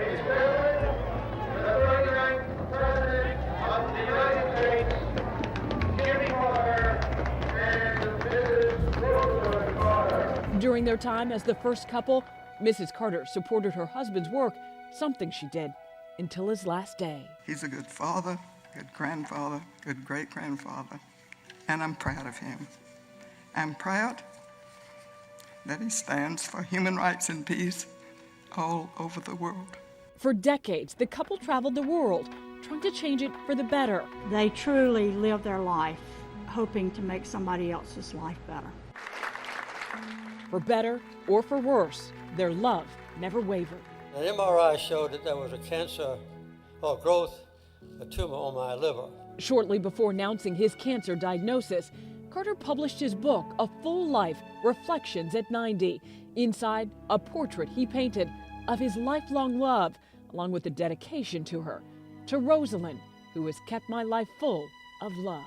During their time as the first couple, Mrs. Carter supported her husband's work, something she did until his last day. He's a good father, good grandfather, good great-grandfather, and I'm proud of him. I'm proud that he stands for human rights and peace all over the world. For decades, the couple traveled the world, trying to change it for the better. They truly live their life hoping to make somebody else's life better. For better or for worse, their love never wavered. An MRI showed that there was a cancer or growth, a tumor on my liver. Shortly before announcing his cancer diagnosis, Carter published his book, A Full Life, Reflections at 90. Inside, a portrait he painted of his lifelong love, along with a dedication to her, to Rosalynn, who has kept my life full of love.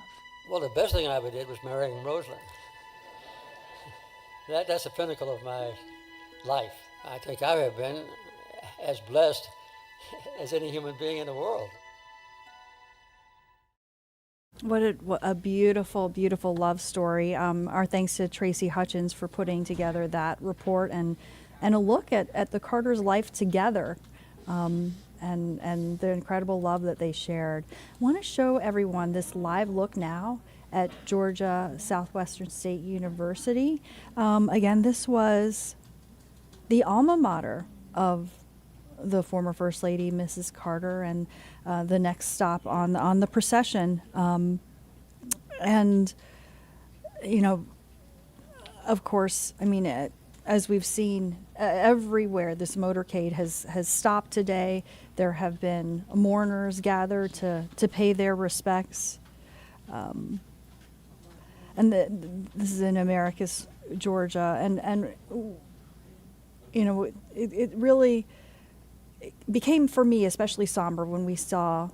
Well, the best thing I ever did was marrying Rosalynn. That's the pinnacle of my life. I think I have been as blessed as any human being in the world. What a beautiful, beautiful love story. Our thanks to Tracy Hutchins for putting together that report and a look at the Carter's life together and the incredible love that they shared. I want to show everyone this live look now at Georgia Southwestern State University. Again, this was the alma mater of the former First Lady, Mrs. Carter, and the next stop on the procession. And, you know, of course, I mean, as we've seen everywhere, this motorcade has stopped today. There have been mourners gathered to pay their respects. And this is in Americus, Georgia, and you know, it really became, for me, especially somber when we saw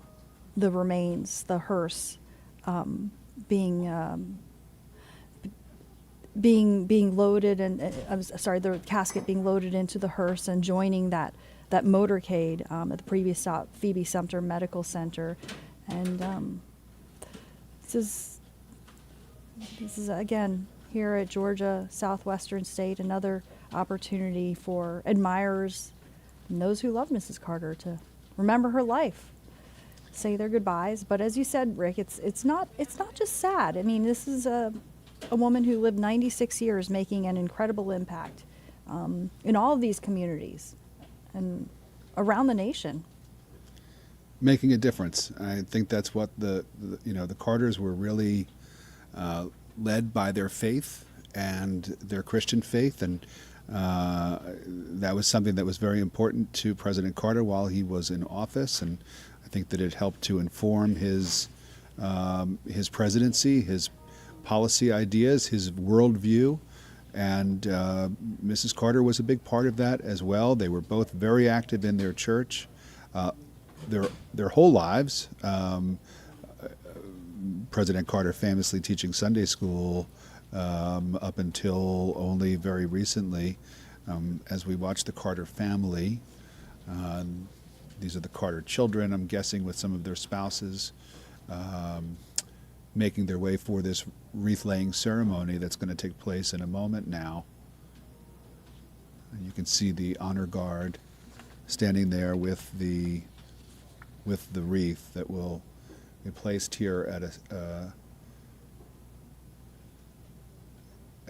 the remains, the hearse, being loaded, and I'm sorry, the casket being loaded into the hearse and joining that motorcade at the previous stop, Phoebe Sumter Medical Center, and this is again here at Georgia Southwestern State, another opportunity for admirers and those who love Mrs. Carter to remember her life, say their goodbyes. But as you said, Rick, it's not just sad. I mean, this is a woman who lived 96 years, making an incredible impact in all of these communities and around the nation. Making a difference. I think that's what the Carters were really led by their faith and their Christian faith, and that was something that was very important to President Carter while he was in office, and I think that it helped to inform his presidency, his policy ideas, his worldview, and Mrs. Carter was a big part of that as well. They were both very active in their church their whole lives. President Carter famously teaching Sunday school up until only very recently. As we watch the Carter family, these are the Carter children, I'm guessing, with some of their spouses, making their way for this wreath-laying ceremony that's going to take place in a moment now. And you can see the honor guard standing there with the wreath that will be placed here at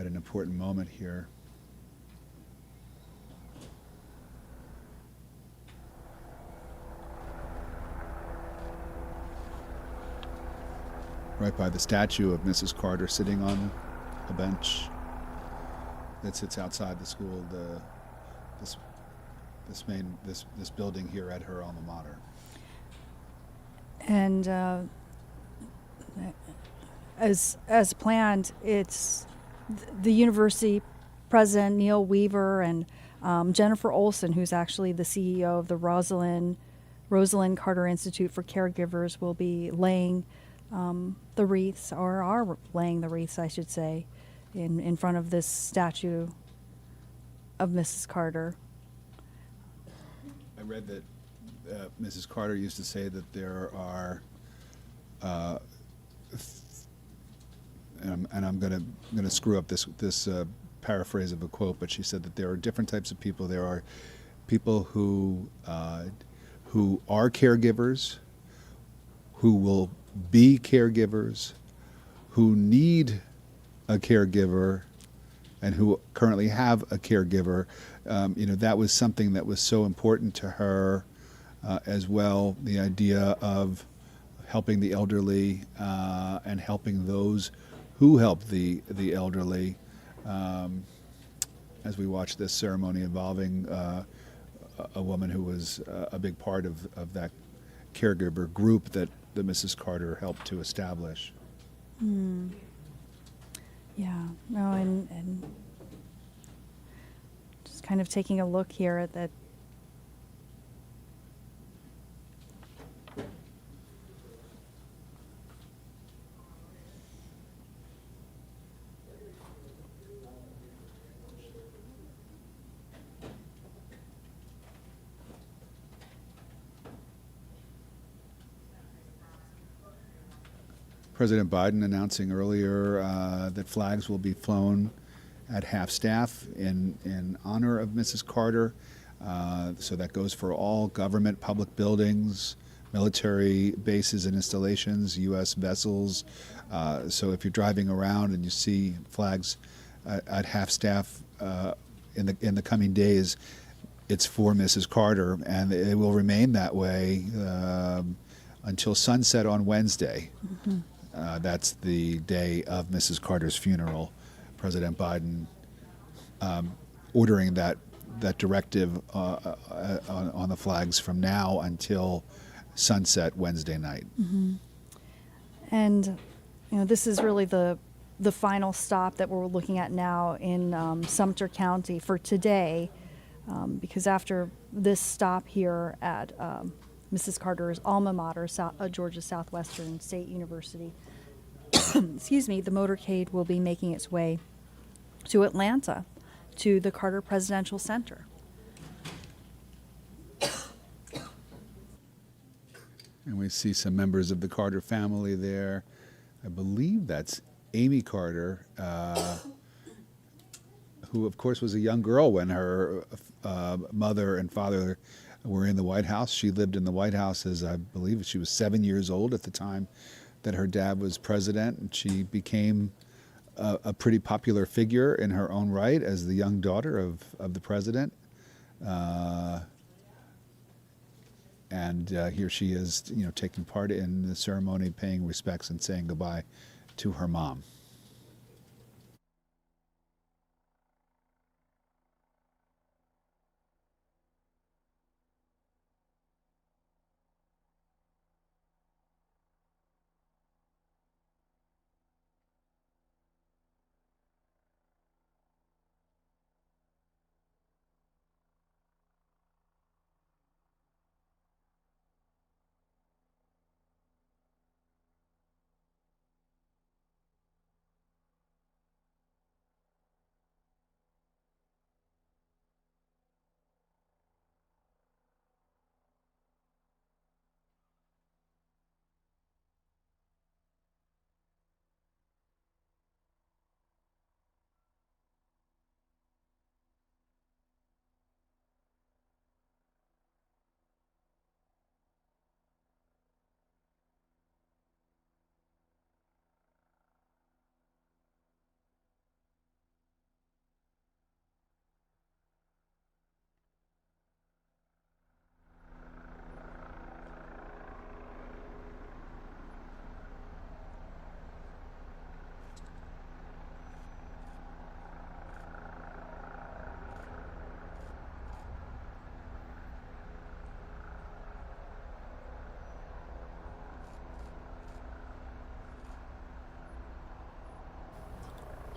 an important moment here. Right by the statue of Mrs. Carter sitting on a bench that sits outside the school, this building here at her alma mater. And as planned, it's the university president, Neil Weaver, and Jennifer Olson, who's actually the CEO of the Rosalynn Carter Institute for Caregivers, will be laying the wreaths, or are laying the wreaths, I should say, in front of this statue of Mrs. Carter. I read that Mrs. Carter used to say that there are, and I'm going to screw up this paraphrase of a quote, but she said that there are different types of people. There are people who are caregivers, who will be caregivers, who need a caregiver, and who currently have a caregiver. That was something that was so important to her as well, the idea of helping the elderly and helping those who help the elderly. As we watch this ceremony involving a woman who was a big part of that caregiver group that Mrs. Carter helped to establish. Yeah, no, and just kind of taking a look here at that. President Biden announcing earlier that flags will be flown at half-staff in honor of Mrs. Carter. So that goes for all government, public buildings, military bases and installations, U.S. vessels. So if you're driving around and you see flags at half-staff in the coming days, it's for Mrs. Carter, and it will remain that way until sunset on Wednesday. Mm-hmm. That's the day of Mrs. Carter's funeral. President Biden ordering that directive on the flags from now until sunset Wednesday night. Mm-hmm. And this is really the final stop that we're looking at now in Sumter County for today, because after this stop here at Mrs. Carter's alma mater, Georgia Southwestern State University, excuse me, the motorcade will be making its way to Atlanta, to the Carter Presidential Center. And we see some members of the Carter family there. I believe that's Amy Carter, who of course was a young girl when her mother and father were in the White House. She lived in the White House as, I believe, she was 7 years old at the time that her dad was president, and she became a pretty popular figure in her own right as the young daughter of the president. And here she is, taking part in the ceremony, paying respects and saying goodbye to her mom.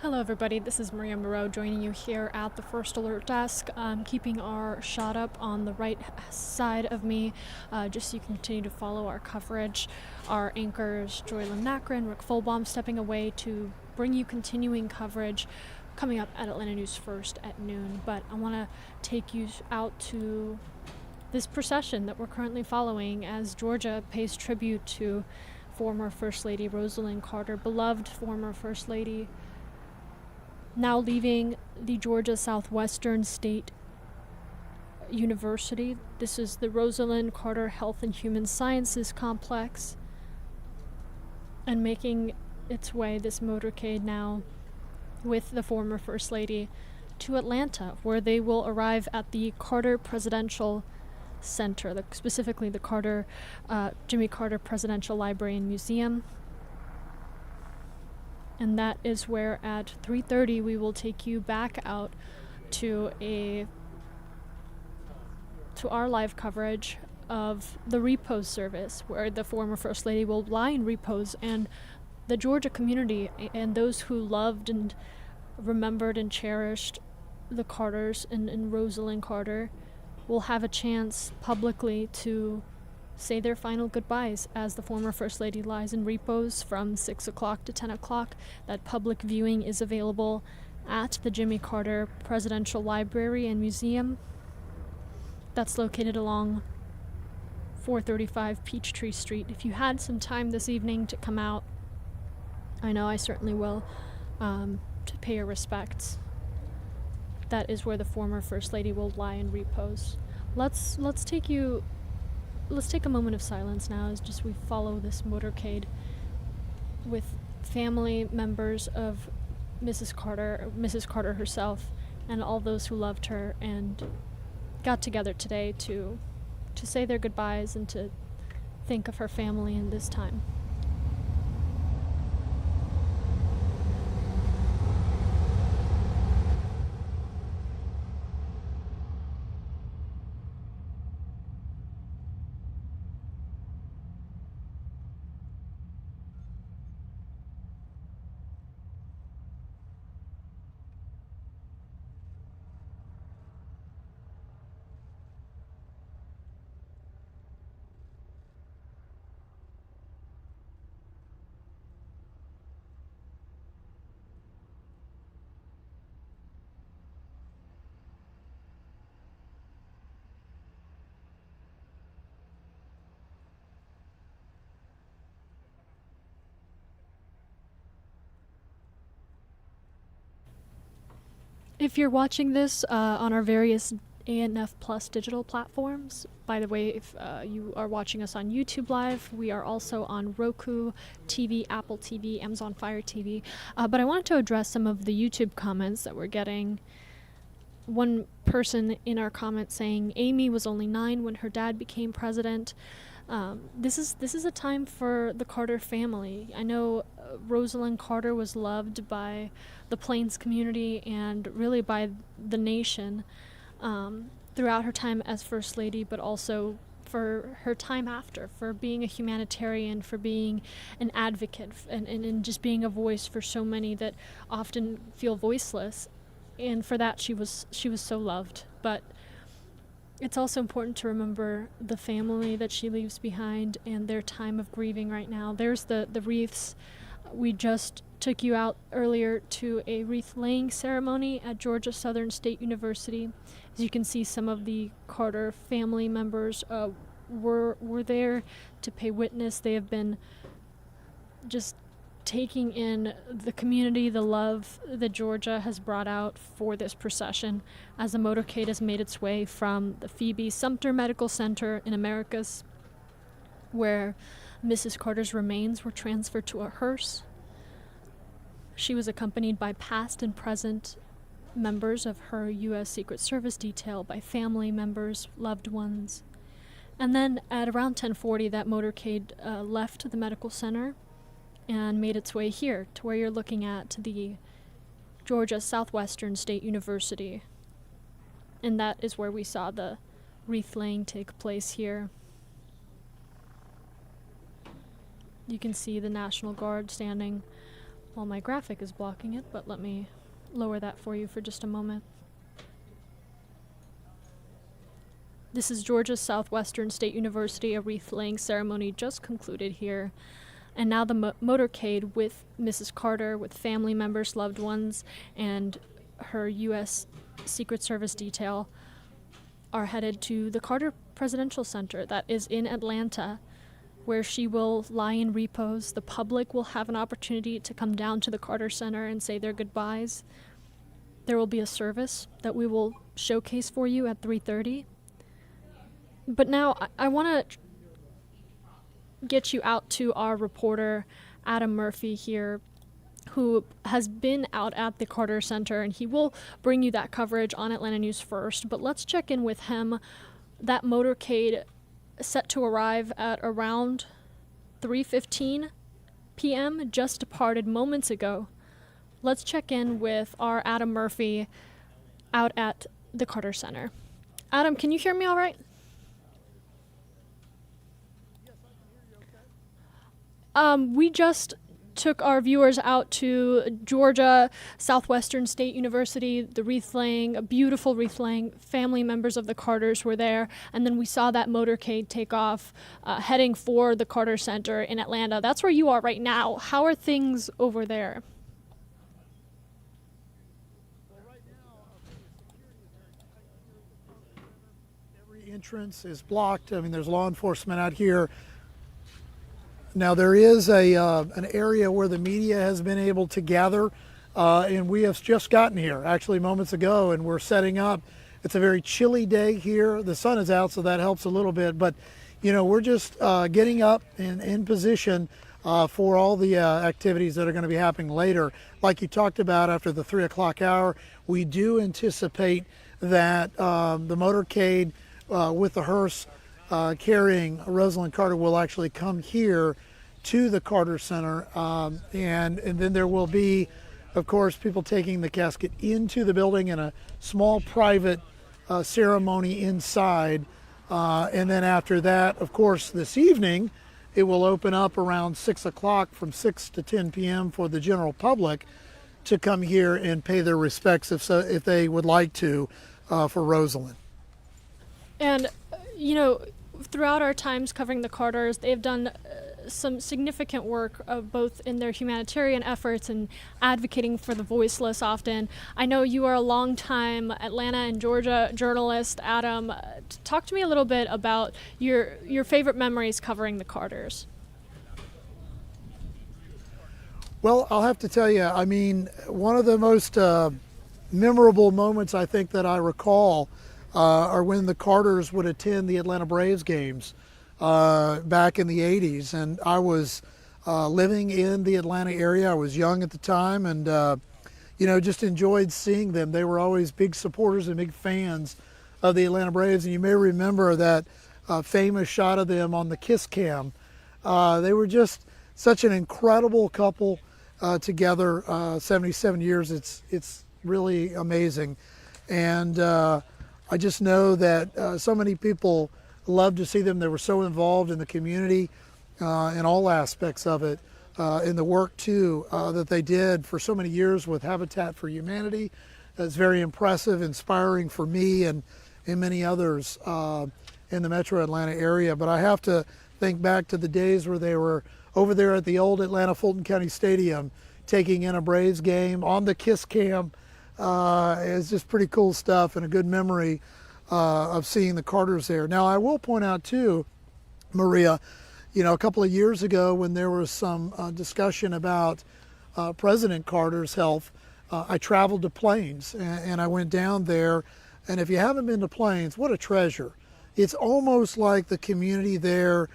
Hello everybody, this is Maria Moreau joining you here at the First Alert Desk, keeping our shot up on the right side of me, just so you can continue to follow our coverage. Our anchors, Joylyn Nakrin, Rick Folbaum, stepping away to bring you continuing coverage coming up at Atlanta News First at noon. But I want to take you out to this procession that we're currently following as Georgia pays tribute to former First Lady Rosalynn Carter, beloved former First Lady, now leaving the Georgia Southwestern State University. This is the Rosalynn Carter Health and Human Sciences Complex, and making its way, this motorcade now, with the former First Lady to Atlanta, where they will arrive at the Carter Presidential Center, specifically the Jimmy Carter Presidential Library and Museum. And that is where at 3:30 we will take you back out to our live coverage of the Repose service, where the former First Lady will lie in repose, and the Georgia community and those who loved and remembered and cherished the Carters and Rosalynn Carter will have a chance publicly to say their final goodbyes as the former First Lady lies in repose from 6 o'clock to 10 o'clock. That public viewing is available at the Jimmy Carter Presidential Library and Museum. That's located along 435 Peachtree Street. If you had some time this evening to come out, I know I certainly will, to pay your respects. That is where the former First Lady will lie in repose. Let's take a moment of silence now as just we follow this motorcade with family members of Mrs. Carter herself, and all those who loved her and got together today to say their goodbyes and to think of her family in this time. If you're watching this on our various ANF Plus digital platforms, by the way, if you are watching us on YouTube Live, we are also on Roku TV, Apple TV, Amazon Fire TV. But I wanted to address some of the YouTube comments that we're getting. One person in our comment saying Amy was only 9 when her dad became president. This is a time for the Carter family. I know Rosalynn Carter was loved by the Plains community and really by the nation throughout her time as First Lady, but also for her time after, for being a humanitarian, for being an advocate, and just being a voice for so many that often feel voiceless. And for that, she was so loved. But it's also important to remember the family that she leaves behind and their time of grieving right now. There's the wreaths. We just took you out earlier to a wreath-laying ceremony at Georgia Southern State University. As you can see, some of the Carter family members were there to pay witness. They have been just taking in the community, the love that Georgia has brought out for this procession as the motorcade has made its way from the Phoebe Sumter Medical Center in Americus, where Mrs. Carter's remains were transferred to a hearse. She was accompanied by past and present members of her U.S. Secret Service detail, by family members, loved ones. And then at around 10:40, that motorcade left the medical center and made its way here to where you're looking at, the Georgia Southwestern State University. And that is where we saw the wreath-laying take place here. You can see the National Guard standing. Well, my graphic is blocking it, but let me lower that for you for just a moment. This is Georgia Southwestern State University. A wreath-laying ceremony just concluded here. And now the motorcade with Mrs. Carter, with family members, loved ones, and her U.S. Secret Service detail are headed to the Carter Presidential Center that is in Atlanta, where she will lie in repose. The public will have an opportunity to come down to the Carter Center and say their goodbyes. There will be a service that we will showcase for you at 3:30. But now I want to get you out to our reporter, Adam Murphy here, who has been out at the Carter Center, and he will bring you that coverage on Atlanta News First. But let's check in with him. That motorcade set to arrive at around 3:15 p.m., just departed moments ago. Let's check in with our Adam Murphy out at the Carter Center. Adam, can you hear me all right? We just took our viewers out to Georgia Southwestern State University, the wreath-laying, a beautiful wreath-laying. Family members of the Carters were there, and then we saw that motorcade take off, heading for the Carter Center in Atlanta. That's where you are right now. How are things over there? Every entrance is blocked. I mean, there's law enforcement out here. Now there is an area where the media has been able to gather, and we have just gotten here, actually moments ago, and we're setting up. It's a very chilly day here. The sun is out, so that helps a little bit, but you know, we're just getting up and in position for all the activities that are going to be happening later. Like you talked about, after the 3 o'clock hour, we do anticipate that the motorcade with the hearse carrying Rosalynn Carter will actually come here to the Carter Center, and then there will be, of course, people taking the casket into the building and a small private ceremony inside, and then after that, of course, this evening it will open up around 6 o'clock from 6 to 10 p.m. for the general public to come here and pay their respects if they would like to for Rosalynn. And you know, throughout our times covering the Carters, they've done some significant work both in their humanitarian efforts and advocating for the voiceless often. I know you are a longtime Atlanta and Georgia journalist, Adam. Talk to me a little bit about your favorite memories covering the Carters. Well, I'll have to tell you, I mean, one of the most memorable moments I think that I recall are when the Carters would attend the Atlanta Braves games back in the 80s. And I was living in the Atlanta area. I was young at the time, and just enjoyed seeing them. They were always big supporters and big fans of the Atlanta Braves. And you may remember that famous shot of them on the kiss cam. They were just such an incredible couple together. 77 years, it's really amazing. And I just know that so many people loved to see them. They were so involved in the community in all aspects of it, in the work too that they did for so many years with Habitat for Humanity. It's very impressive, inspiring for me and many others in the metro Atlanta area. But I have to think back to the days where they were over there at the old Atlanta Fulton County Stadium taking in a Braves game on the kiss cam. It's just pretty cool stuff and a good memory of seeing the Carters there. Now, I will point out too, Maria, a couple of years ago when there was some discussion about President Carter's health, I traveled to Plains and I went down there. And if you haven't been to Plains, what a treasure. It's almost like the community there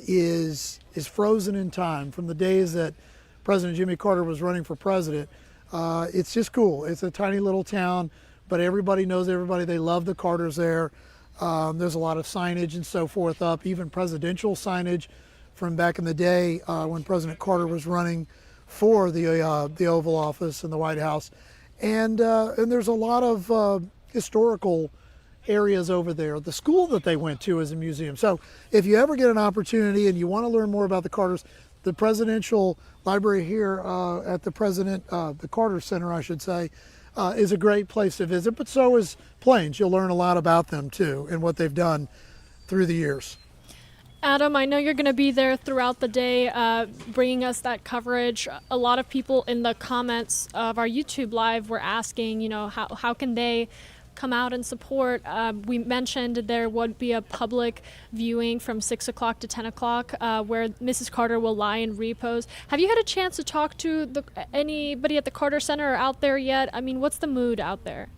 is frozen in time from the days that President Jimmy Carter was running for president. It's just cool. It's a tiny little town, but everybody knows everybody. They love the Carters there. There's a lot of signage and so forth up, even presidential signage from back in the day when President Carter was running for the Oval Office and the White House. And there's a lot of historical areas over there. The school that they went to is a museum. So if you ever get an opportunity and you want to learn more about the Carters, the Presidential Library here at the Carter Center, I should say, is a great place to visit, but so is Plains. You'll learn a lot about them too and what they've done through the years. Adam, I know you're going to be there throughout the day bringing us that coverage. A lot of people in the comments of our YouTube Live were asking, how can they come out and support. We mentioned there would be a public viewing from 6 o'clock to 10 o'clock where Mrs. Carter will lie in repose. Have you had a chance to talk to anybody at the Carter Center or out there yet? I mean, what's the mood out there?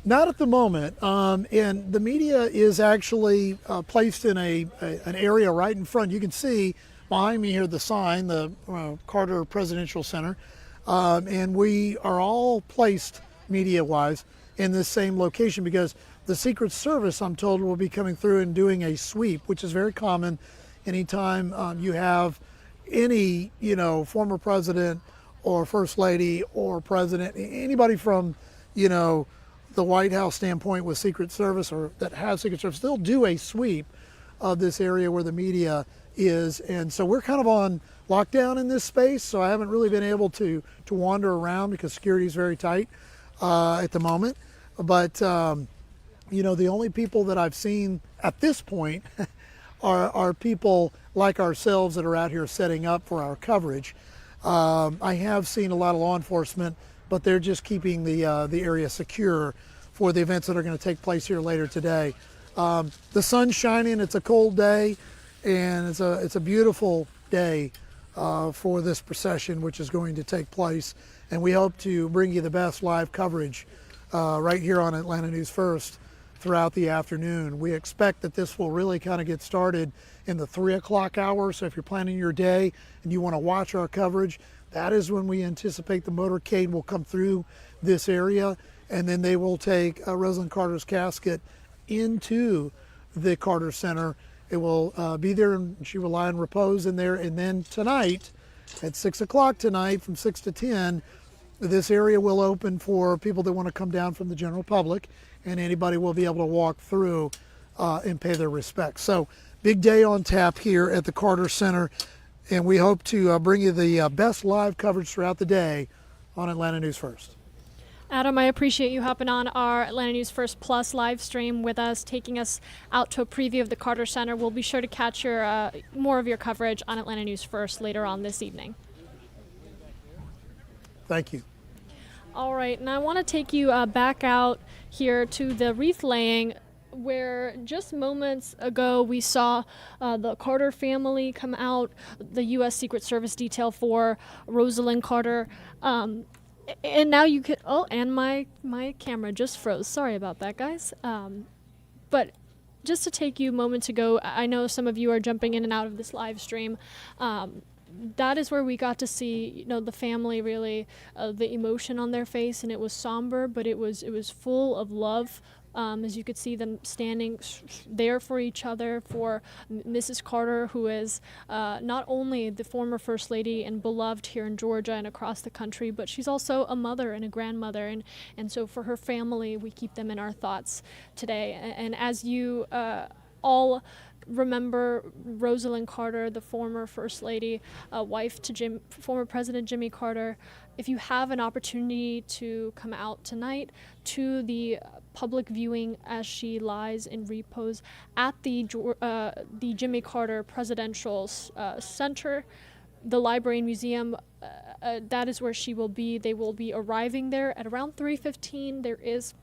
Not at the moment, and the media is actually placed in an area right in front. You can see behind me here the sign, the Carter Presidential Center, and we are all placed media-wise in this same location because the Secret Service, I'm told, will be coming through and doing a sweep, which is very common anytime you have any, former president or first lady or president, anybody from, the White House standpoint with Secret Service or that has Secret Service, they'll do a sweep of this area where the media is. And so we're kind of on lockdown in this space, so I haven't really been able to wander around because security is very tight at the moment. But, the only people that I've seen at this point are people like ourselves that are out here setting up for our coverage. I have seen a lot of law enforcement, but they're just keeping the area secure for the events that are going to take place here later today. The sun's shining, it's a cold day, and it's a beautiful day for this procession, which is going to take place. And we hope to bring you the best live coverage right here on Atlanta News First throughout the afternoon. We expect that this will really kind of get started in the 3 o'clock hour. So if you're planning your day and you want to watch our coverage, that is when we anticipate the motorcade will come through this area, and then they will take Rosalynn Carter's casket into the Carter Center. It will be there, and she will lie in repose in there. And then tonight, at 6 o'clock tonight, from 6 to 10, this area will open for people that want to come down from the general public, and anybody will be able to walk through and pay their respects. So, big day on tap here at the Carter Center. And we hope to bring you the best live coverage throughout the day on Atlanta News First. Adam, I appreciate you hopping on our Atlanta News First Plus live stream with us, taking us out to a preview of the Carter Center. We'll be sure to catch your more of your coverage on Atlanta News First later on this evening. Thank you. All right, and I want to take you back out here to the wreath laying where just moments ago we saw the Carter family come out, the U.S. Secret Service detail for Rosalynn Carter. And now you could, and my camera just froze. Sorry about that, guys. But just to take you moments ago, I know some of you are jumping in and out of this live stream. That is where we got to see, the family really, the emotion on their face, and it was somber, but it was full of love. As you could see them standing there for each other, for Mrs. Carter, who is not only the former First Lady and beloved here in Georgia and across the country, but she's also a mother and a grandmother. And so for her family, we keep them in our thoughts today. And as you all remember Rosalynn Carter, the former First Lady, wife to former President Jimmy Carter, if you have an opportunity to come out tonight to the public viewing as she lies in repose at the Jimmy Carter Presidential Center, the library and museum, that is where she will be. They will be arriving there at around 3:15. There is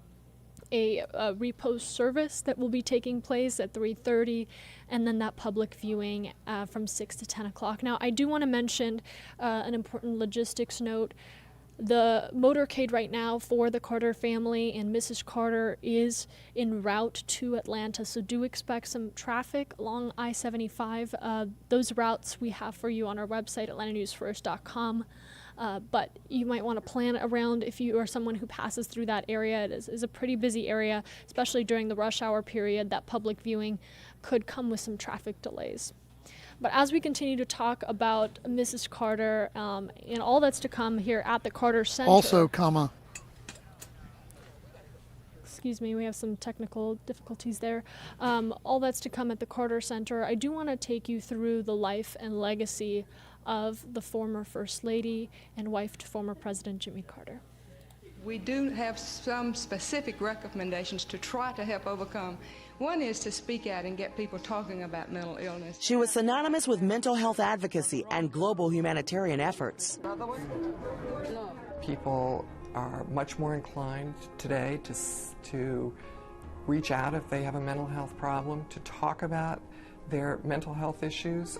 a Repose service that will be taking place at 3:30, and then that public viewing from 6 to 10 o'clock. Now, I do want to mention an important logistics note. The motorcade right now for the Carter family and Mrs. Carter is en route to Atlanta, so do expect some traffic along I-75. Those routes we have for you on our website, atlantanewsfirst.com. But you might want to plan around if you are someone who passes through that area. It is a pretty busy area, especially during the rush hour period. That public viewing could come with some traffic delays. But as we continue to talk about Mrs. Carter and all that's to come here at the Carter Center. Also, Excuse me, we have some technical difficulties there. All that's to come at the Carter Center. I do want to take you through the life and legacy of the former First Lady and wife to former President Jimmy Carter. We do have some specific recommendations to try to help overcome. One is to speak out and get people talking about mental illness. She was synonymous with mental health advocacy and global humanitarian efforts. People are much more inclined today to reach out if they have a mental health problem, to talk about their mental health issues,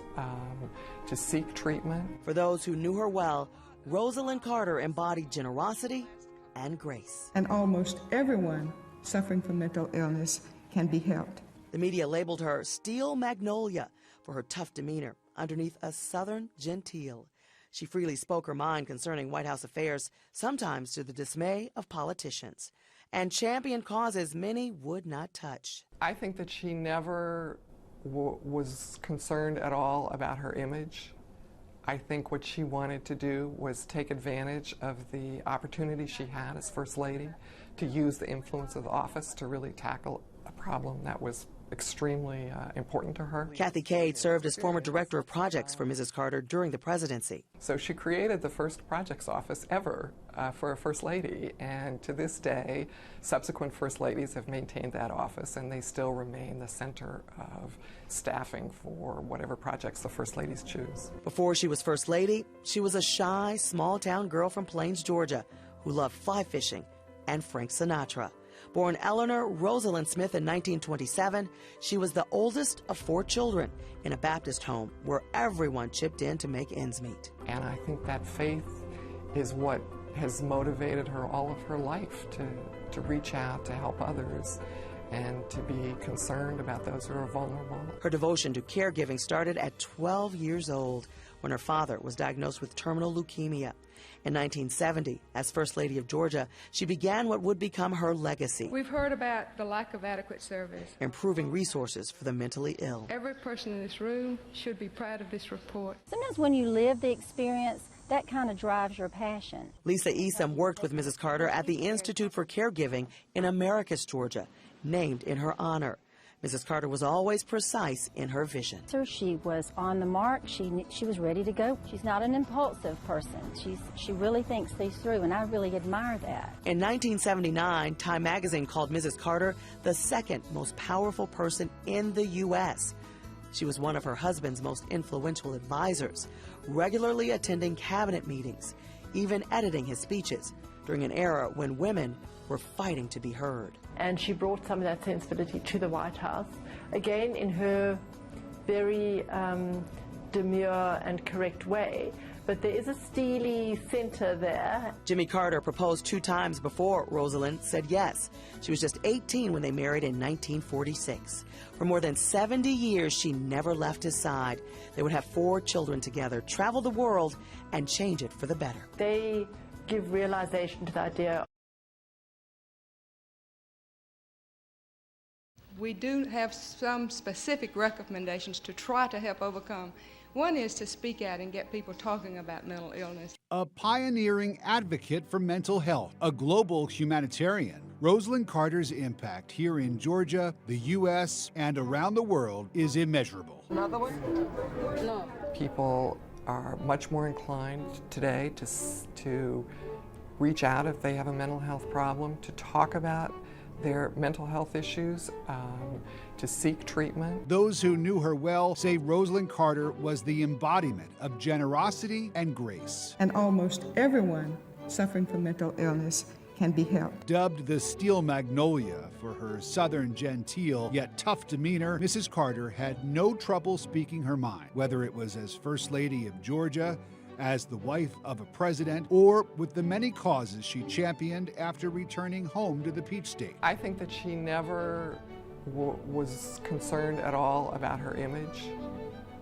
to seek treatment. For those who knew her well, Rosalynn Carter embodied generosity and grace. And almost everyone suffering from mental illness can be helped. The media labeled her Steel Magnolia for her tough demeanor underneath a Southern genteel. She freely spoke her mind concerning White House affairs, sometimes to the dismay of politicians, and championed causes many would not touch. I think that she never was concerned at all about her image. I think what she wanted to do was take advantage of the opportunity she had as First Lady to use the influence of the office to really tackle a problem that was extremely important to her. Kathy Cade served as former director of projects for Mrs. Carter during the presidency. So she created the first projects office ever for a First Lady, and to this day, subsequent First Ladies have maintained that office, and they still remain the center of staffing for whatever projects the First Ladies choose. Before she was First Lady, she was a shy, small-town girl from Plains, Georgia, who loved fly fishing and Frank Sinatra. Born Eleanor Rosalind Smith in 1927, she was the oldest of 4 children in a Baptist home where everyone chipped in to make ends meet. And I think that faith is what has motivated her all of her life to reach out, to help others, and to be concerned about those who are vulnerable. Her devotion to caregiving started at 12 years old when her father was diagnosed with terminal leukemia. In 1970, as First Lady of Georgia, she began what would become her legacy. We've heard about the lack of adequate service. Improving resources for the mentally ill. Every person in this room should be proud of this report. Sometimes when you live the experience, that kind of drives your passion. Lisa Esom worked with Mrs. Carter at the Institute for Caregiving in Americus, Georgia, named in her honor. Mrs. Carter was always precise in her vision. She was on the mark. She was ready to go. She's not an impulsive person. She really thinks these through, and I really admire that. In 1979, Time magazine called Mrs. Carter the second most powerful person in the U.S. She was one of her husband's most influential advisors, regularly attending cabinet meetings, even editing his speeches during an era when women were fighting to be heard. and she brought some of that sensibility to the White House, again in her very demure and correct way. But there is a steely center there. Jimmy Carter proposed 2 times before Rosalynn said yes. She was just 18 when they married in 1946. For more than 70 years, she never left his side. They would have 4 children together, travel the world, and change it for the better. They give realization to the idea. We do have some specific recommendations to try to help overcome. One is to speak out and get people talking about mental illness. A pioneering advocate for mental health, a global humanitarian, Rosalynn Carter's impact here in Georgia, the U.S., and around the world is immeasurable. Another one? No. People are much more inclined today to reach out if they have a mental health problem, to talk about their mental health issues, to seek treatment. Those who knew her well say Rosalynn Carter was the embodiment of generosity and grace. And almost everyone suffering from mental illness can be helped. Dubbed the Steel Magnolia for her southern genteel yet tough demeanor, Mrs. Carter had no trouble speaking her mind, whether it was as First Lady of Georgia, as the wife of a president, or with the many causes she championed after returning home to the Peach State. I think that she never was concerned at all about her image.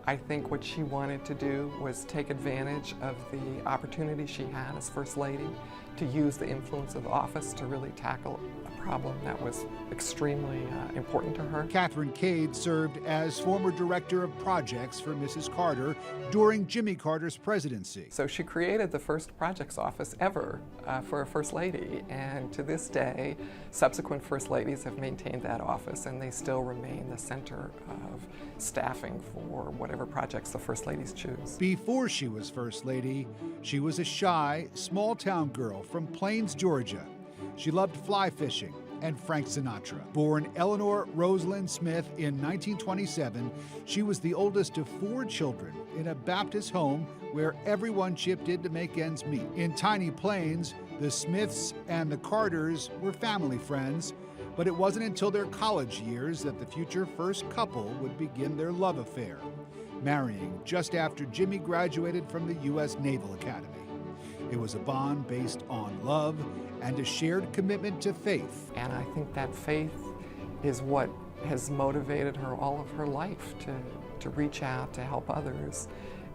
I think what she wanted to do was take advantage of the opportunity she had as First Lady to use the influence of office to really tackle a problem that was extremely important to her. Catherine Cade served as former director of projects for Mrs. Carter during Jimmy Carter's presidency. So she created the first projects office ever for a First Lady, and to this day, subsequent First Ladies have maintained that office, and they still remain the center of staffing for whatever projects the First Ladies choose. Before she was First Lady, she was a shy, small-town girl from Plains, Georgia. She loved fly fishing and Frank Sinatra. Born Eleanor Rosalind Smith in 1927, she was the oldest of 4 children in a Baptist home where everyone chipped in to make ends meet. In tiny Plains, the Smiths and the Carters were family friends, but it wasn't until their college years that the future first couple would begin their love affair, marrying just after Jimmy graduated from the U.S. Naval Academy. It was a bond based on love and a shared commitment to faith. And I think that faith is what has motivated her all of her life to reach out, to help others,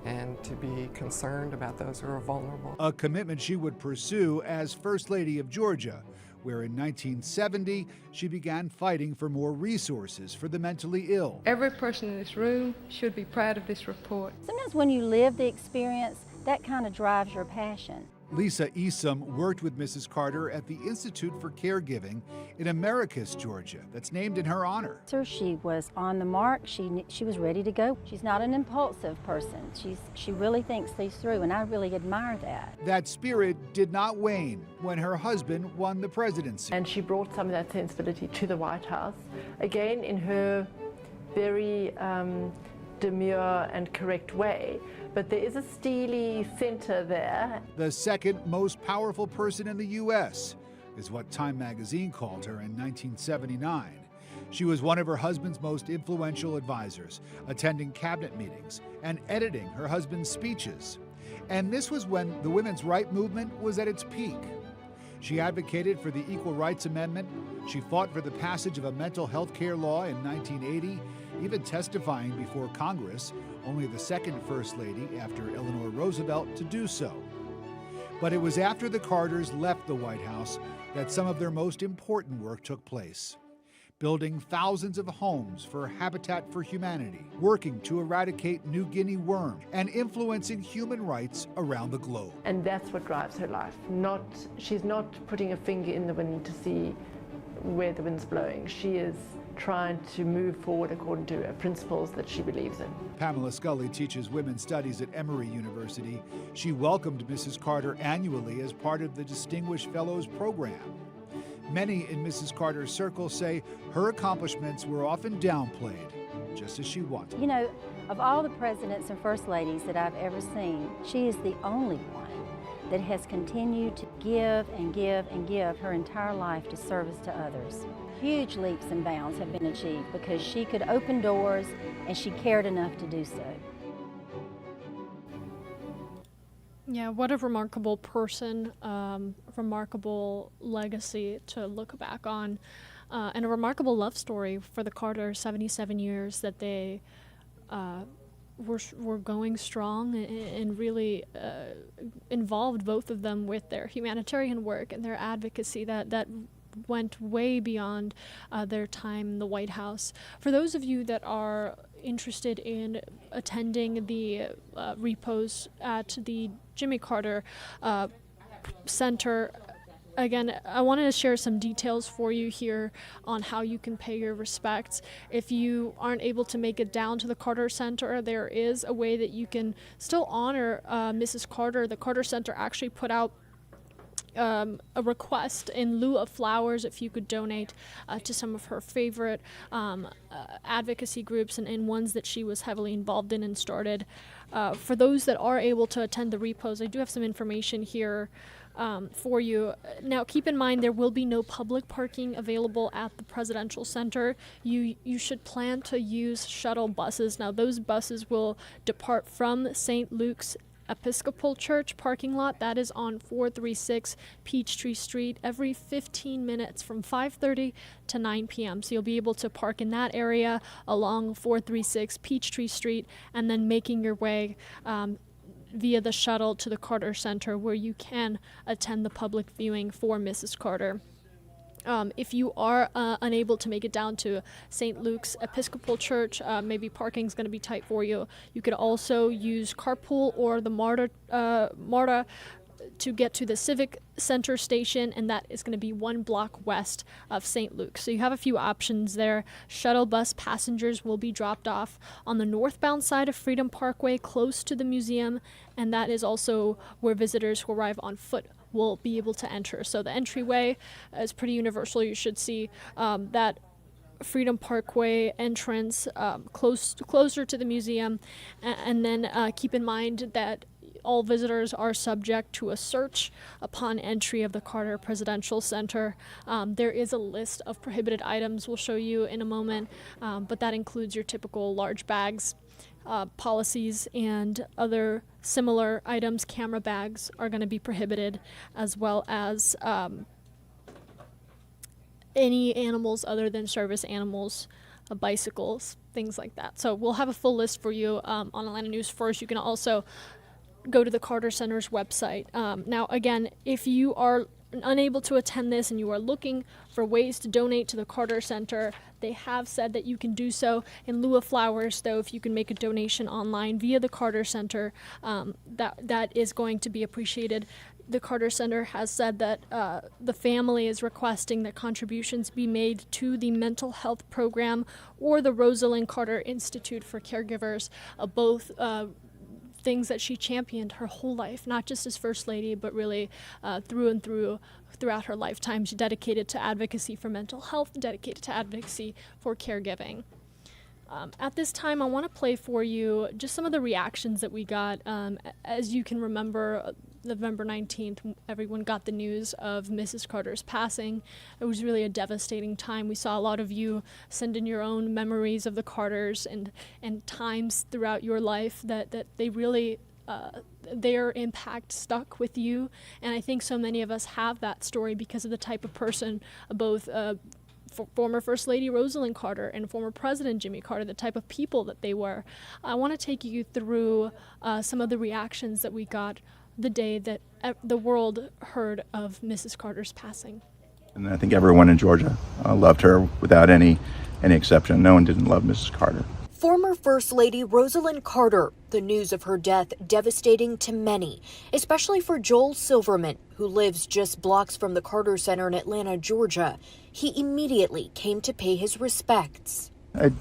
and to be concerned about those who are vulnerable. A commitment she would pursue as First Lady of Georgia, where in 1970 she began fighting for more resources for the mentally ill. Every person in this room should be proud of this report. Sometimes when you live the experience, that kind of drives your passion. Lisa Esom worked with Mrs. Carter at the Institute for Caregiving in Americus, Georgia, that's named in her honor. She was on the mark. She was ready to go. She's not an impulsive person. She really thinks things through, and I really admire that. That spirit did not wane when her husband won the presidency. And she brought some of that sensibility to the White House, again in her very demure and correct way. But there is a steely center there. The second most powerful person in the U.S. is what Time magazine called her in 1979. She was one of her husband's most influential advisors, attending cabinet meetings and editing her husband's speeches. And this was when the women's rights movement was at its peak. She advocated for the Equal Rights Amendment. She fought for the passage of a mental health care law in 1980, even testifying before Congress, only the second First Lady after Eleanor Roosevelt to do so. But it was after the Carters left the White House that some of their most important work took place. Building thousands of homes for Habitat for Humanity, working to eradicate New Guinea worm, and influencing human rights around the globe. And that's what drives her life. She's not putting a finger in the wind to see where the wind's blowing. She is trying to move forward according to principles that she believes in. Pamela Scully teaches women's studies at Emory University. She welcomed Mrs. Carter annually as part of the Distinguished Fellows program. Many in Mrs. Carter's circle say her accomplishments were often downplayed, just as she wanted. You know, of all the presidents and first ladies that I've ever seen, she is the only one that has continued to give and give and give her entire life to service to others. Huge leaps and bounds have been achieved because she could open doors and she cared enough to do so. Yeah, what a remarkable person, remarkable legacy to look back on, and a remarkable love story for the Carters, 77 years that they were going strong and really involved, both of them, with their humanitarian work and their advocacy that went way beyond their time in the White House. For those of you that are interested in attending the Repose at the Jimmy Carter Center, again, I wanted to share some details for you here on how you can pay your respects. If you aren't able to make it down to the Carter Center, there is a way that you can still honor Mrs. Carter. The Carter Center actually put out a request in lieu of flowers if you could donate to some of her favorite advocacy groups and ones that she was heavily involved in and started. For those that are able to attend the Repose, I do have some information here for you. Now, keep in mind there will be no public parking available at the Presidential Center. You should plan to use shuttle buses. Now, those buses will depart from St. Luke's Episcopal Church parking lot. That is on 436 Peachtree Street every 15 minutes from 5:30 to 9 p.m. So you'll be able to park in that area along 436 Peachtree Street and then making your way via the shuttle to the Carter Center, where you can attend the public viewing for Mrs. Carter. If you are unable to make it down to St. Luke's Episcopal Church, maybe parking's going to be tight for you. You could also use carpool or the MARTA to get to the Civic Center station, and that is going to be 1 block west of St. Luke's. So you have a few options there. Shuttle bus passengers will be dropped off on the northbound side of Freedom Parkway, close to the museum, and that is also where visitors who arrive on foot will be able to enter. So the entryway is pretty universal. You should see that Freedom Parkway entrance closer to the museum, and then keep in mind that all visitors are subject to a search upon entry of the Carter Presidential Center. There is a list of prohibited items we'll show you in a moment, but that includes your typical large bags, policies, and other similar items. Camera bags are going to be prohibited, as well as any animals other than service animals, bicycles, things like that. So we'll have a full list for you on Atlanta News First. You can also go to the Carter Center's website. Now, again, if you are unable to attend this and you are looking for ways to donate to the Carter Center, they have said that you can do so in lieu of flowers, though. If you can make a donation online via the Carter Center, that is going to be appreciated. The Carter Center has said that the family is requesting that contributions be made to the mental health program or the Rosalynn Carter Institute for Caregivers, both things that she championed her whole life, not just as First Lady, but really throughout her lifetime. She dedicated to advocacy for mental health, dedicated to advocacy for caregiving. At this time, I want to play for you just some of the reactions that we got. As you can remember, November 19th, everyone got the news of Mrs. Carter's passing. It was really a devastating time. We saw a lot of you send in your own memories of the Carters and times throughout your life that they really, their impact stuck with you. And I think so many of us have that story because of the type of person, both former First Lady Rosalynn Carter and former President Jimmy Carter, the type of people that they were. I want to take you through some of the reactions that we got the day that the world heard of Mrs. Carter's passing. And I think everyone in Georgia loved her without any exception. No one didn't love Mrs. Carter. Former First Lady Rosalynn Carter, the news of her death devastating to many, especially for Joel Silverman, who lives just blocks from the Carter Center in Atlanta, Georgia. He immediately came to pay his respects. I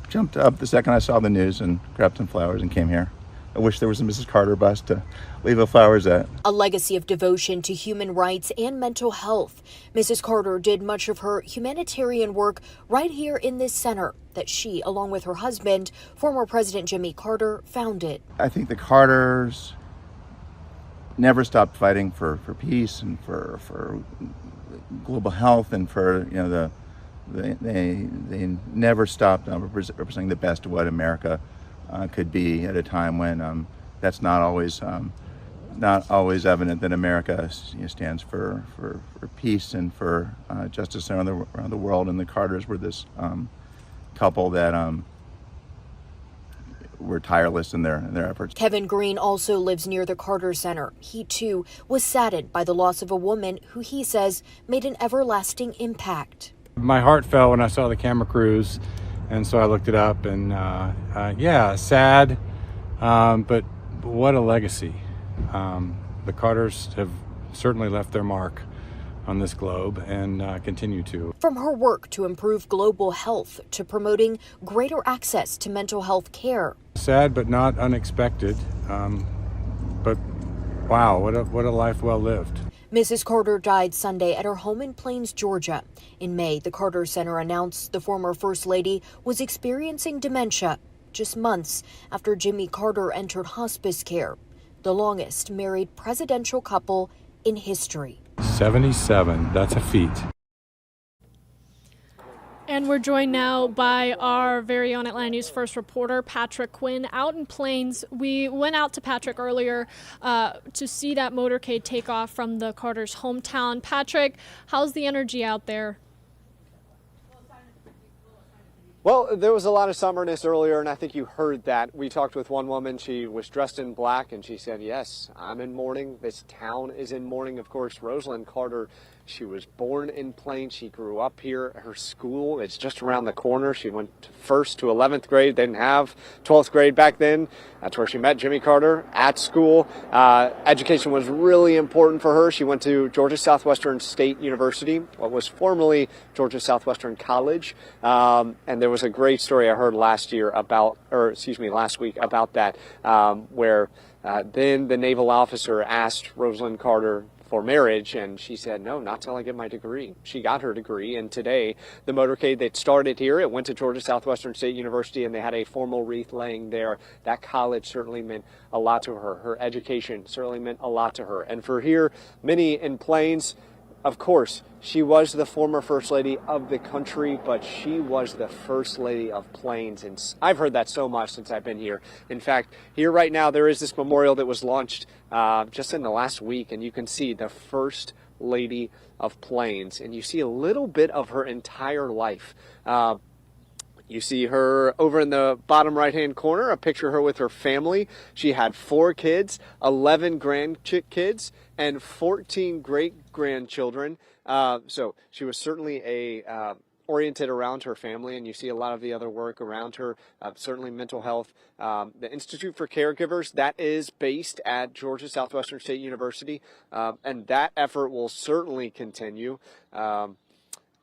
jumped up the second I saw the news and grabbed some flowers and came here. I wish there was a Mrs. Carter bus to leave the flowers at. A legacy of devotion to human rights and mental health. Mrs. Carter did much of her humanitarian work right here in this center that she, along with her husband, former President Jimmy Carter, founded. I think the Carters never stopped fighting for peace and for global health, and for, you know, they never stopped representing the best of what America could be at a time when that's not always evident, that America, you know, stands for peace and for justice around the world. And the Carters were this couple that were tireless in their efforts. Kevin Green also lives near the Carter Center. He too was saddened by the loss of a woman who he says made an everlasting impact. My heart fell when I saw the camera crews, and so I looked it up, and yeah, sad, but what a legacy. The Carters have certainly left their mark on this globe and continue to. From her work to improve global health to promoting greater access to mental health care. Sad but not unexpected, but wow, what a life well lived. Mrs. Carter died Sunday at her home in Plains, Georgia. In May, the Carter Center announced the former First Lady was experiencing dementia just months after Jimmy Carter entered hospice care, the longest married presidential couple in history. 77, that's a feat. And we're joined now by our very own Atlanta News First reporter, Patrick Quinn, out in Plains. We went out to Patrick earlier to see that motorcade take off from the Carter's hometown. Patrick, how's the energy out there? Well, there was a lot of somberness earlier, and I think you heard that. We talked with one woman. She was dressed in black, and she said, yes, I'm in mourning. This town is in mourning. Of course, Rosalynn Carter, she was born in Plains. She grew up here. Her school is just around the corner. She went first to 11th grade. They didn't have 12th grade back then. That's where she met Jimmy Carter, at school. Education was really important for her. She went to Georgia Southwestern State University, what was formerly Georgia Southwestern College. And there was a great story I heard last week about that, where then the naval officer asked Rosalynn Carter for marriage, and she said, no, not till I get my degree. She got her degree, and today the motorcade that started here, it went to Georgia Southwestern State University, and they had a formal wreath laying there. That college certainly meant a lot to her. Her education certainly meant a lot to her. And for here, many in Plains, of course, she was the former First Lady of the country, but she was the First Lady of Plains. And I've heard that so much since I've been here. In fact, here right now, there is this memorial that was launched just in the last week, and you can see the First Lady of Plains, and you see a little bit of her entire life. You see her over in the bottom right-hand corner, a picture of her with her family. She had 4 kids, 11 grandkids, and 14 great-grandchildren. So she was certainly oriented around her family, and you see a lot of the other work around her, certainly mental health. The Institute for Caregivers, that is based at Georgia Southwestern State University, and that effort will certainly continue.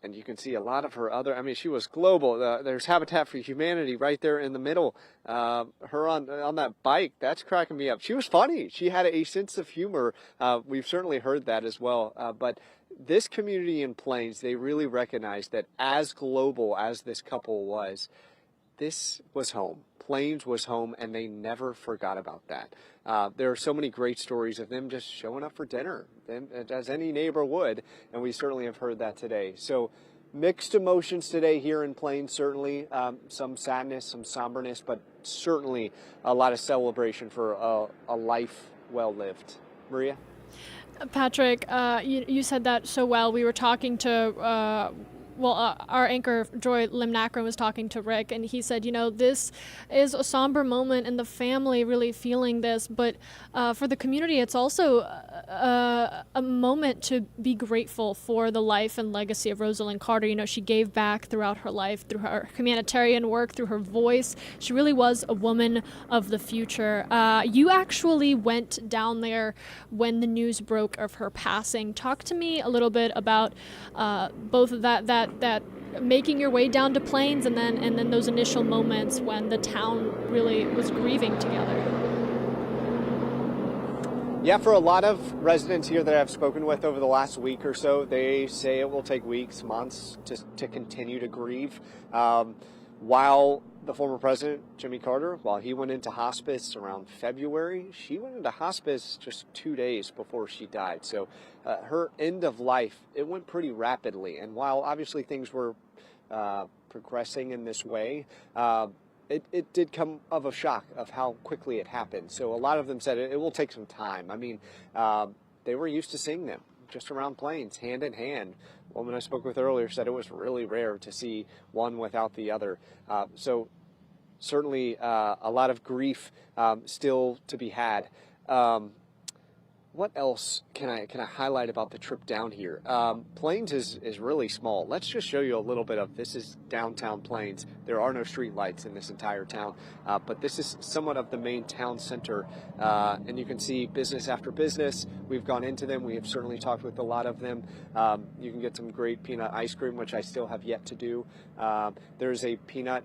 And you can see a lot of her other, I mean, she was global. There's Habitat for Humanity right there in the middle. Her on that bike, that's cracking me up. She was funny. She had a sense of humor. We've certainly heard that as well. But this community in Plains, they really recognized that as global as this couple was, this was home. Plains was home, and they never forgot about that. There are so many great stories of them just showing up for dinner, as any neighbor would, and we certainly have heard that today. So mixed emotions today here in Plains, certainly. Some sadness, some somberness, but certainly a lot of celebration for a life well lived. Maria? Patrick, you said that so well. We were talking to our anchor, Joy Limnacron, was talking to Rick, and he said, this is a somber moment and the family really feeling this, but for the community, it's also a moment to be grateful for the life and legacy of Rosalynn Carter. She gave back throughout her life, through her humanitarian work, through her voice. She really was a woman of the future. You actually went down there when the news broke of her passing. Talk to me a little bit about both of that making your way down to Plains and then those initial moments when the town really was grieving together. Yeah, for a lot of residents here that I've spoken with over the last week or so, they say it will take weeks, months to continue to grieve. While the former president, Jimmy Carter, while he went into hospice around February, she went into hospice just 2 days before she died. So her end of life, it went pretty rapidly. And while obviously things were progressing in this way, it did come of a shock of how quickly it happened. So a lot of them said it will take some time. I mean, they were used to seeing them just around planes, hand in hand. A woman I spoke with earlier said it was really rare to see one without the other. So certainly a lot of grief still to be had. What else can I highlight about the trip down here? Plains is really small. Let's just show you a little bit of, this is downtown Plains. There are no street lights in this entire town, but this is somewhat of the main town center, and you can see business after business. We've gone into them. We have certainly talked with a lot of them. You can get some great peanut ice cream, which I still have yet to do. There's a peanut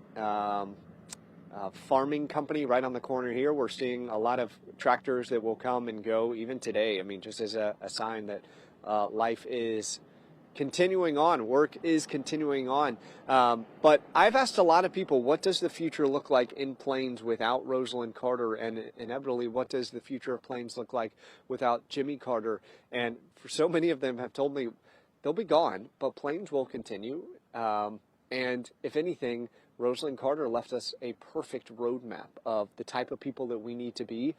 farming company right on the corner here. We're seeing a lot of tractors that will come and go even today. I mean, just as a sign that life is continuing on, work is continuing on. But I've asked a lot of people, what does the future look like in Plains without Rosalynn Carter? And inevitably, what does the future of Plains look like without Jimmy Carter? And for so many of them have told me they'll be gone, but Plains will continue. And if anything, Rosalynn Carter left us a perfect roadmap of the type of people that we need to be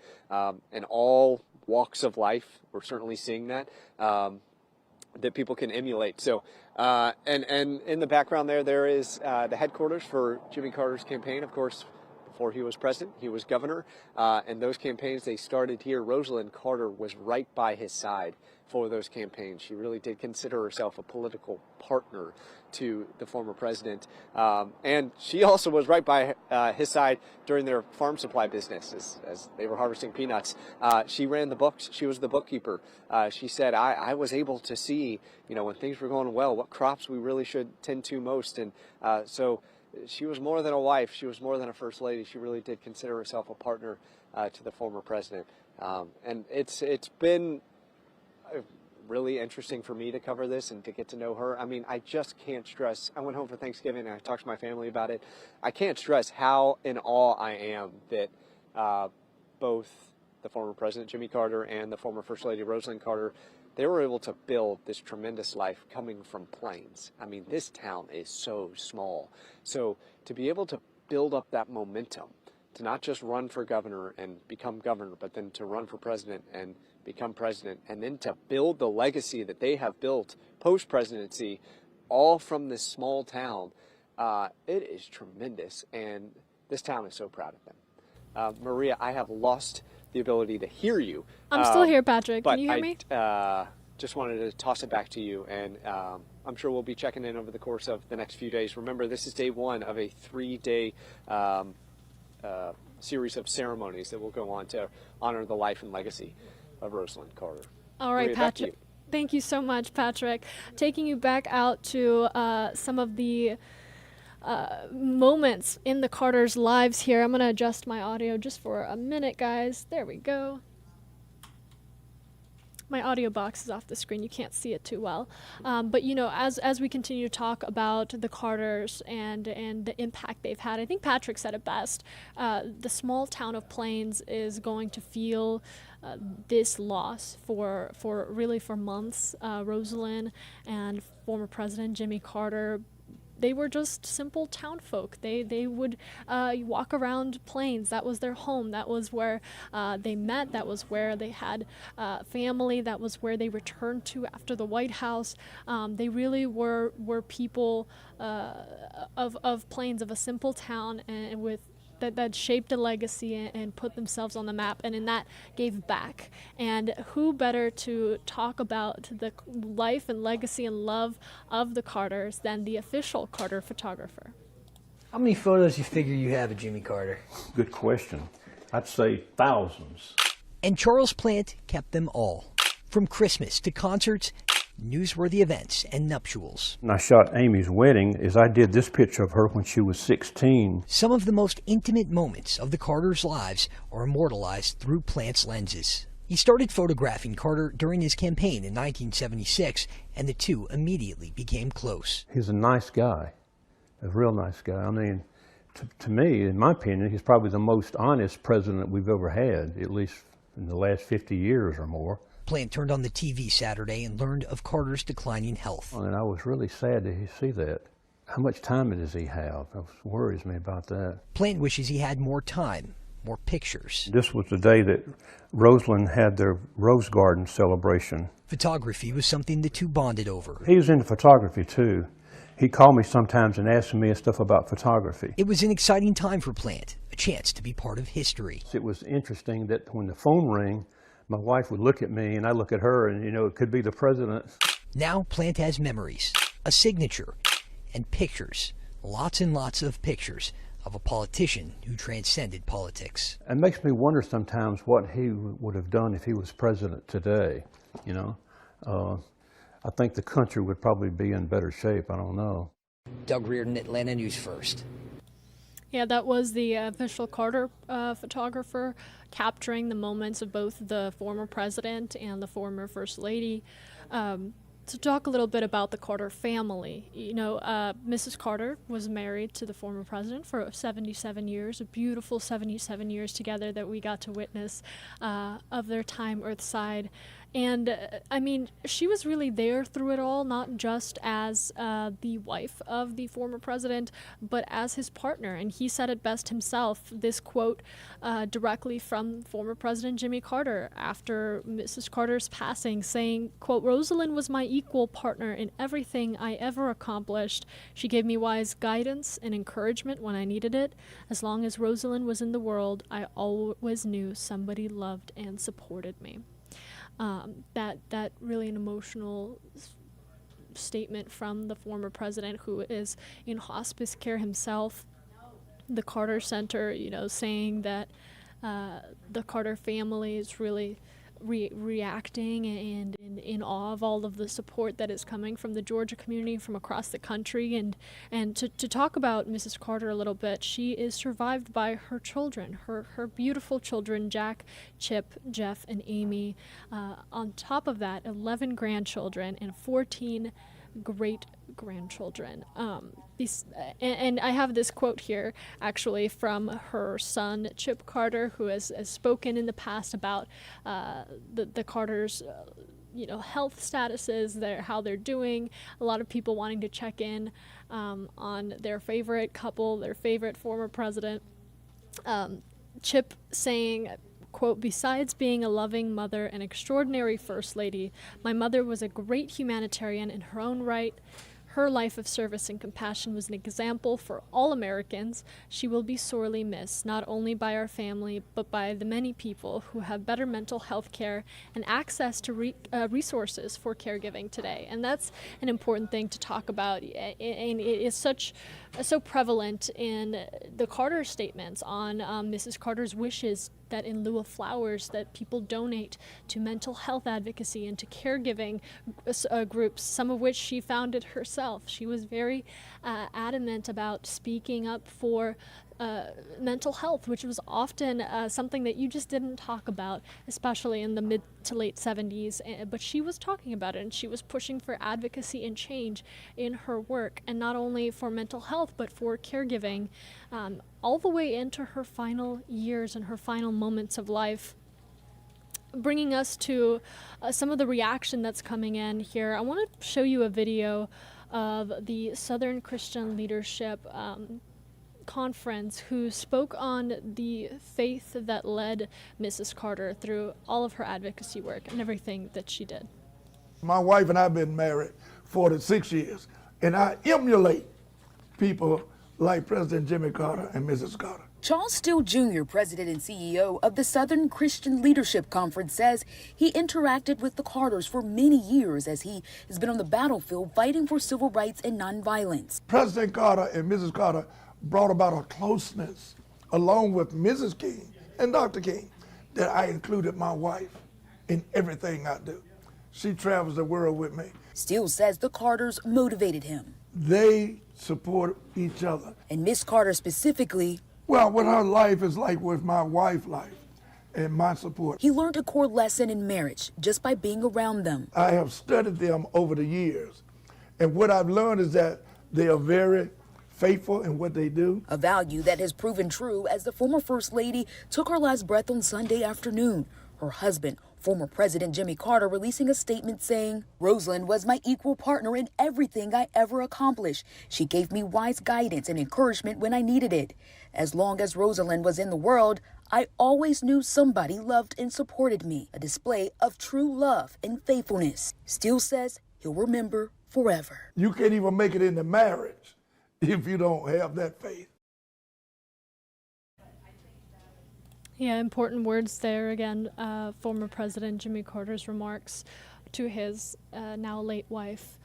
in all walks of life. We're certainly seeing that, that people can emulate. So, and in the background there is the headquarters for Jimmy Carter's campaign. Of course, before he was president, he was governor. And those campaigns, they started here. Rosalynn Carter was right by his side for those campaigns. She really did consider herself a political partner to the former president. And she also was right by his side during their farm supply business as they were harvesting peanuts. She ran the books. She was the bookkeeper. She said, I was able to see, when things were going well, what crops we really should tend to most. And so she was more than a wife. She was more than a first lady. She really did consider herself a partner to the former president. And it's been really interesting for me to cover this and to get to know her. I mean, I just can't stress. I went home for Thanksgiving and I talked to my family about it. I can't stress how in awe I am that both the former President Jimmy Carter and the former First Lady Rosalynn Carter, they were able to build this tremendous life coming from Plains. I mean, this town is so small. So to be able to build up that momentum, to not just run for governor and become governor, but then to run for president and become president, and then to build the legacy that they have built post-presidency, all from this small town, it is tremendous, and this town is so proud of them. Maria, I have lost the ability to hear you. I'm still here, Patrick. Can you hear me? Just wanted to toss it back to you, and I'm sure we'll be checking in over the course of the next few days. Remember, this is day one of a 3-day series of ceremonies that will go on to honor the life and legacy of Rosalynn Carter. All right, Maria, Patrick. Thank you so much, Patrick. Taking you back out to some of the moments in the Carters' lives here. I'm going to adjust my audio just for a minute, guys. There we go. My audio box is off the screen. You can't see it too well. But, as we continue to talk about the Carters and the impact they've had, I think Patrick said it best. The small town of Plains is going to feel this loss for months. Rosalynn and former President Jimmy Carter, they were just simple town folk. They would walk around Plains. That was their home. That was where they met. That was where they had family. That was where they returned to after the White House. They really were people of Plains, of a simple town, and with that shaped a legacy and put themselves on the map, and in that gave back. And who better to talk about the life and legacy and love of the Carters than the official Carter photographer? How many photos you figure you have of Jimmy Carter? Good question. I'd say thousands. And Charles Plant kept them all. From Christmas to concerts, newsworthy events, and nuptials. And I shot Amy's wedding as I did this picture of her when she was 16. Some of the most intimate moments of the Carters' lives are immortalized through Plant's lenses. He started photographing Carter during his campaign in 1976, and the two immediately became close. He's a nice guy, a real nice guy. I mean, to me, in my opinion, he's probably the most honest president we've ever had, at least in the last 50 years or more. Plant turned on the TV Saturday and learned of Carter's declining health. And I was really sad to see that. How much time does he have? That worries me about that. Plant wishes he had more time, more pictures. This was the day that Rosalynn had their Rose Garden celebration. Photography was something the two bonded over. He was into photography too. He called me sometimes and asked me stuff about photography. It was an exciting time for Plant, a chance to be part of history. It was interesting that when the phone rang, my wife would look at me and I look at her and, it could be the president. Now Plant has memories, a signature, and pictures, lots and lots of pictures of a politician who transcended politics. It makes me wonder sometimes what he would have done if he was president today, I think the country would probably be in better shape. I don't know. Doug Reardon, Atlanta News First. Yeah, that was the official Carter photographer capturing the moments of both the former president and the former First Lady. To talk a little bit about the Carter family, Mrs. Carter was married to the former president for 77 years, a beautiful 77 years together that we got to witness of their time earthside. And she was really there through it all, not just as the wife of the former president, but as his partner. And he said it best himself, this quote directly from former President Jimmy Carter after Mrs. Carter's passing, saying, quote, "Rosalynn was my equal partner in everything I ever accomplished. She gave me wise guidance and encouragement when I needed it. As long as Rosalynn was in the world, I always knew somebody loved and supported me." That really an emotional statement from the former president, who is in hospice care himself. The Carter Center, saying that the Carter family is really reacting and in awe of all of the support that is coming from the Georgia community from across the country. And to talk about Mrs. Carter a little bit, she is survived by her children, her beautiful children, Jack, Chip, Jeff, and Amy. On top of that, 11 grandchildren and 14 great-grandchildren. And I have this quote here, actually, from her son, Chip Carter, who has spoken in the past about the Carters' health statuses, how they're doing. A lot of people wanting to check in on their favorite couple, their favorite former president. Chip saying, quote, "Besides being a loving mother and extraordinary First Lady, my mother was a great humanitarian in her own right. Her life of service and compassion was an example for all Americans. She will be sorely missed, not only by our family, but by the many people who have better mental health care and access to resources for caregiving today." And that's an important thing to talk about. And it is so prevalent in the Carter statements on Mrs. Carter's wishes that in lieu of flowers that people donate to mental health advocacy and to caregiving groups, some of which she founded herself. She was very adamant about speaking up for mental health, which was often something that you just didn't talk about, especially in the mid to late 70s. But she was talking about it, and she was pushing for advocacy and change in her work, and not only for mental health, but for caregiving, all the way into her final years and her final moments of life. Bringing us to some of the reaction that's coming in here, I want to show you a video of the Southern Christian Leadership Conference, who spoke on the faith that led Mrs. Carter through all of her advocacy work and everything that she did. My wife and I have been married 46 years, and I emulate people like President Jimmy Carter and Mrs. Carter. Charles Steele Jr., president and CEO of the Southern Christian Leadership Conference, says he interacted with the Carters for many years as he has been on the battlefield fighting for civil rights and nonviolence. President Carter and Mrs. Carter brought about a closeness, along with Mrs. King and Dr. King, that I included my wife in everything I do. She travels the world with me. Steele says the Carters motivated him. They support each other. And Miss Carter specifically, well, what her life is like with my wife's life and my support. He learned a core lesson in marriage just by being around them. I have studied them over the years, and what I've learned is that they are very faithful in what they do. A value that has proven true as the former First Lady took her last breath on Sunday afternoon. Her husband, former President Jimmy Carter, releasing a statement saying, "Rosalynn was my equal partner in everything I ever accomplished. She gave me wise guidance and encouragement when I needed it. As long as Rosalynn was in the world, I always knew somebody loved and supported me, a display of true love and faithfulness." Steele says he'll remember forever. You can't even make it into marriage if you don't have that faith. Yeah, important words there again. Former President Jimmy Carter's remarks to his now late wife.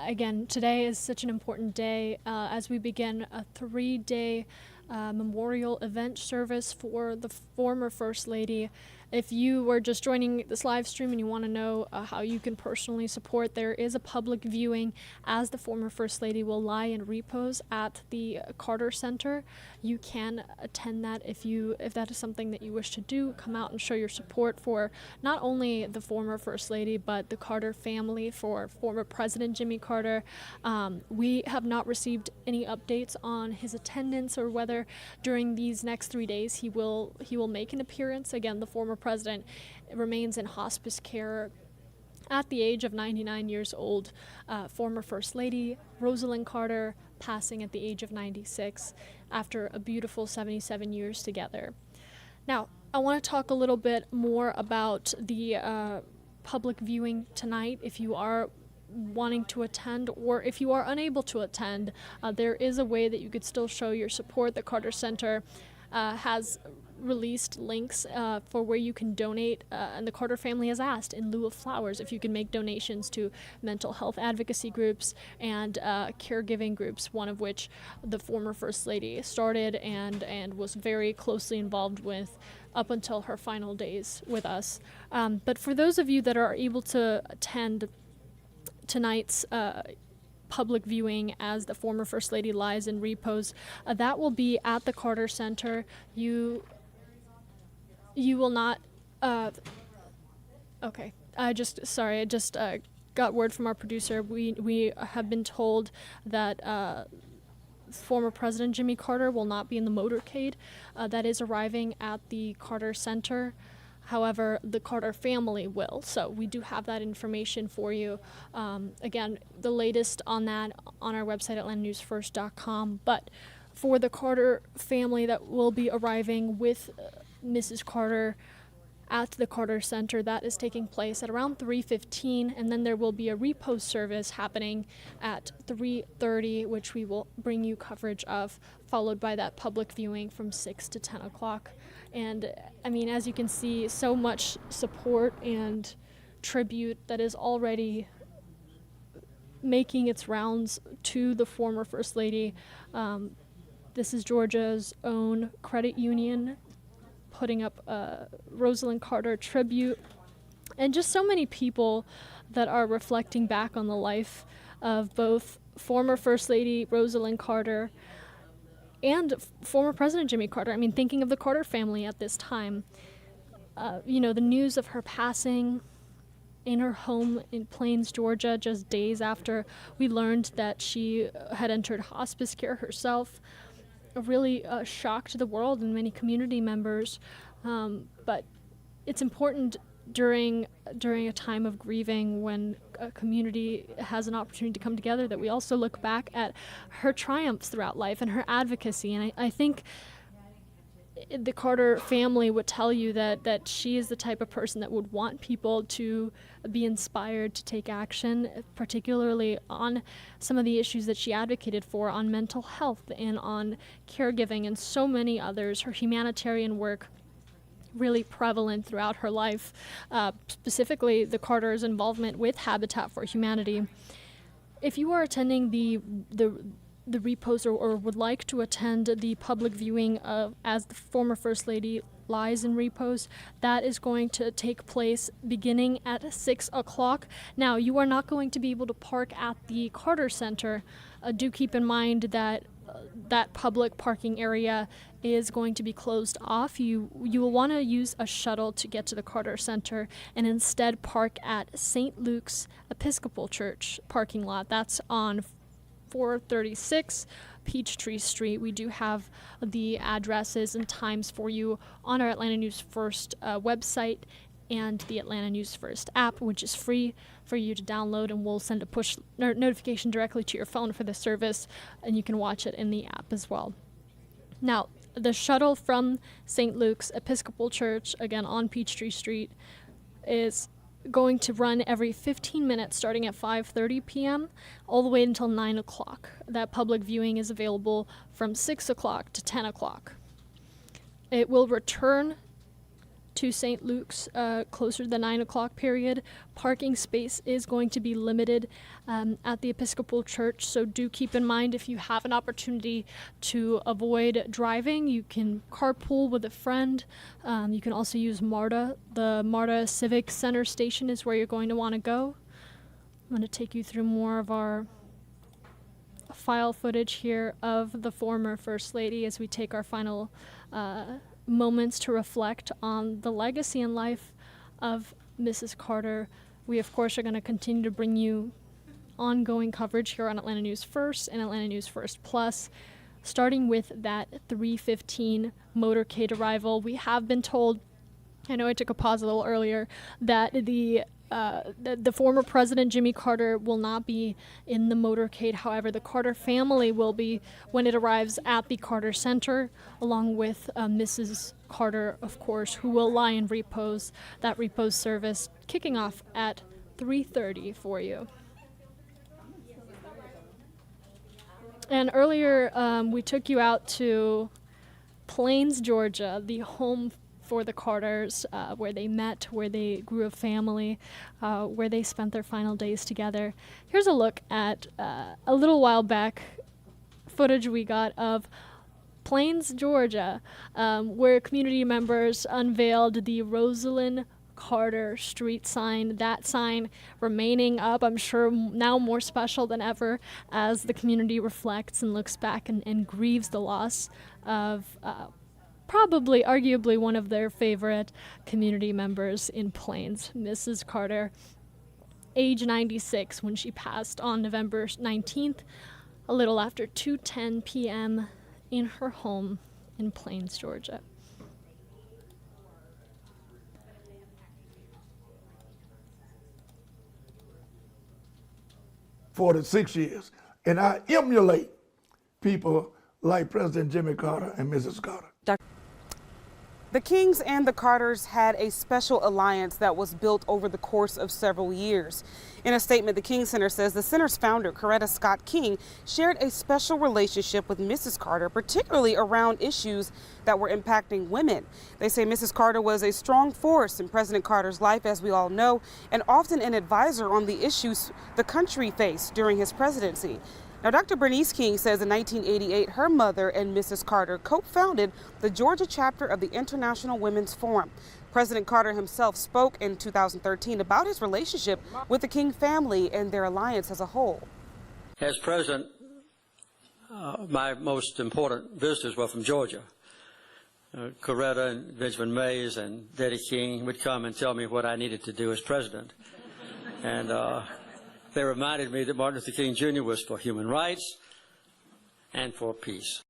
Again, today is such an important day as we begin a 3-day memorial event service for the former First Lady. If you were just joining this live stream and you want to know how you can personally support, there is a public viewing as the former First Lady will lie in repose at the Carter Center. You can attend that if that is something that you wish to do. Come out and show your support for not only the former First Lady, but the Carter family, for former President Jimmy Carter. We have not received any updates on his attendance or whether during these next 3 days he will make an appearance. Again, the former president remains in hospice care at the age of 99 years old. Former First Lady Rosalynn Carter passing at the age of 96 after a beautiful 77 years together. Now, I want to talk a little bit more about the public viewing tonight. If you are wanting to attend, or if you are unable to attend, there is a way that you could still show your support. The Carter Center has released links for where you can donate, and the Carter family has asked, in lieu of flowers, if you can make donations to mental health advocacy groups and caregiving groups, one of which the former First Lady started and was very closely involved with up until her final days with us. But for those of you that are able to attend tonight's public viewing as the former First Lady lies in repose, that will be at the Carter Center. You will not okay, I just got word from our producer. We have been told that former President Jimmy Carter will not be in the motorcade that is arriving at the Carter Center. However, the Carter family will. So we do have that information for you. Again, the latest on that on our website at landnewsfirst.com. But for the Carter family that will be arriving with Mrs. Carter at the Carter Center, that is taking place at around 3:15, and then there will be a repose service happening at 3:30, which we will bring you coverage of, followed by that public viewing from 6 to 10 o'clock. And I mean, as you can see, so much support and tribute that is already making its rounds to the former First Lady. This is Georgia's own credit union putting up a Rosalynn Carter tribute, and just so many people that are reflecting back on the life of both former First Lady Rosalynn Carter and former President Jimmy Carter. I mean, thinking of the Carter family at this time. The news of her passing in her home in Plains, Georgia, just days after we learned that she had entered hospice care herself, really shocked the world and many community members. But it's important during a time of grieving, when a community has an opportunity to come together, that we also look back at her triumphs throughout life and her advocacy. And I think the Carter family would tell you that she is the type of person that would want people to be inspired to take action, particularly on some of the issues that she advocated for, on mental health and on caregiving and so many others. Her humanitarian work really prevalent throughout her life, specifically the Carter's involvement with Habitat for Humanity. If you are attending the repose or would like to attend the public viewing of as the former First Lady lies in repose, that is going to take place beginning at 6 o'clock. Now, you are not going to be able to park at the Carter Center. Do keep in mind that that public parking area is going to be closed off. You will want to use a shuttle to get to the Carter Center and instead park at St. Luke's Episcopal Church parking lot. That's on 436 Peachtree Street. We do have the addresses and times for you on our Atlanta News First website and the Atlanta News First app, which is free for you to download, and we'll send a push notification directly to your phone for the service, and you can watch it in the app as well. Now, the shuttle from St. Luke's Episcopal Church, again on Peachtree Street, is going to run every 15 minutes starting at 5:30 p.m. all the way until 9 o'clock. That public viewing is available from 6 o'clock to 10 o'clock. It will return to St. Luke's closer to the 9 o'clock period. Parking space is going to be limited at the Episcopal Church, so do keep in mind if you have an opportunity to avoid driving, you can carpool with a friend. You can also use MARTA. The MARTA Civic Center station is where you're going to want to go. I'm going to take you through more of our file footage here of the former First Lady as we take our final moments to reflect on the legacy and life of Mrs. Carter. We, of course, are going to continue to bring you ongoing coverage here on Atlanta News First and Atlanta News First Plus, starting with that 3:15 motorcade arrival. We have been told, I know I took a pause a little earlier, that the former President Jimmy Carter will not be in the motorcade. However, the Carter family will be when it arrives at the Carter Center, along with Mrs. Carter, of course, who will lie in repose. That repose service kicking off at 3:30 for you. And earlier, we took you out to Plains, Georgia, the home for the Carters, where they met, where they grew a family, where they spent their final days together. Here's a look at a little while back footage we got of Plains, Georgia, where community members unveiled the Rosalynn Carter street sign. That sign remaining up, I'm sure now more special than ever, as the community reflects and looks back and grieves the loss of probably, arguably, one of their favorite community members in Plains, Mrs. Carter, age 96 when she passed on November 19th, a little after 2:10 p.m. in her home in Plains, Georgia. For 46 years, and I emulate people like President Jimmy Carter and Mrs. Carter. The Kings and the Carters had a special alliance that was built over the course of several years. In a statement, the King Center says the center's founder, Coretta Scott King, shared a special relationship with Mrs. Carter, particularly around issues that were impacting women. They say Mrs. Carter was a strong force in President Carter's life, as we all know, and often an advisor on the issues the country faced during his presidency. Now, Dr. Bernice King says in 1988, her mother and Mrs. Carter co-founded the Georgia chapter of the International Women's Forum. President Carter himself spoke in 2013 about his relationship with the King family and their alliance as a whole. As president, my most important visitors were from Georgia. Coretta and Benjamin Mays and Daddy King would come and tell me what I needed to do as president. And they reminded me that Martin Luther King Jr. was for human rights and for peace.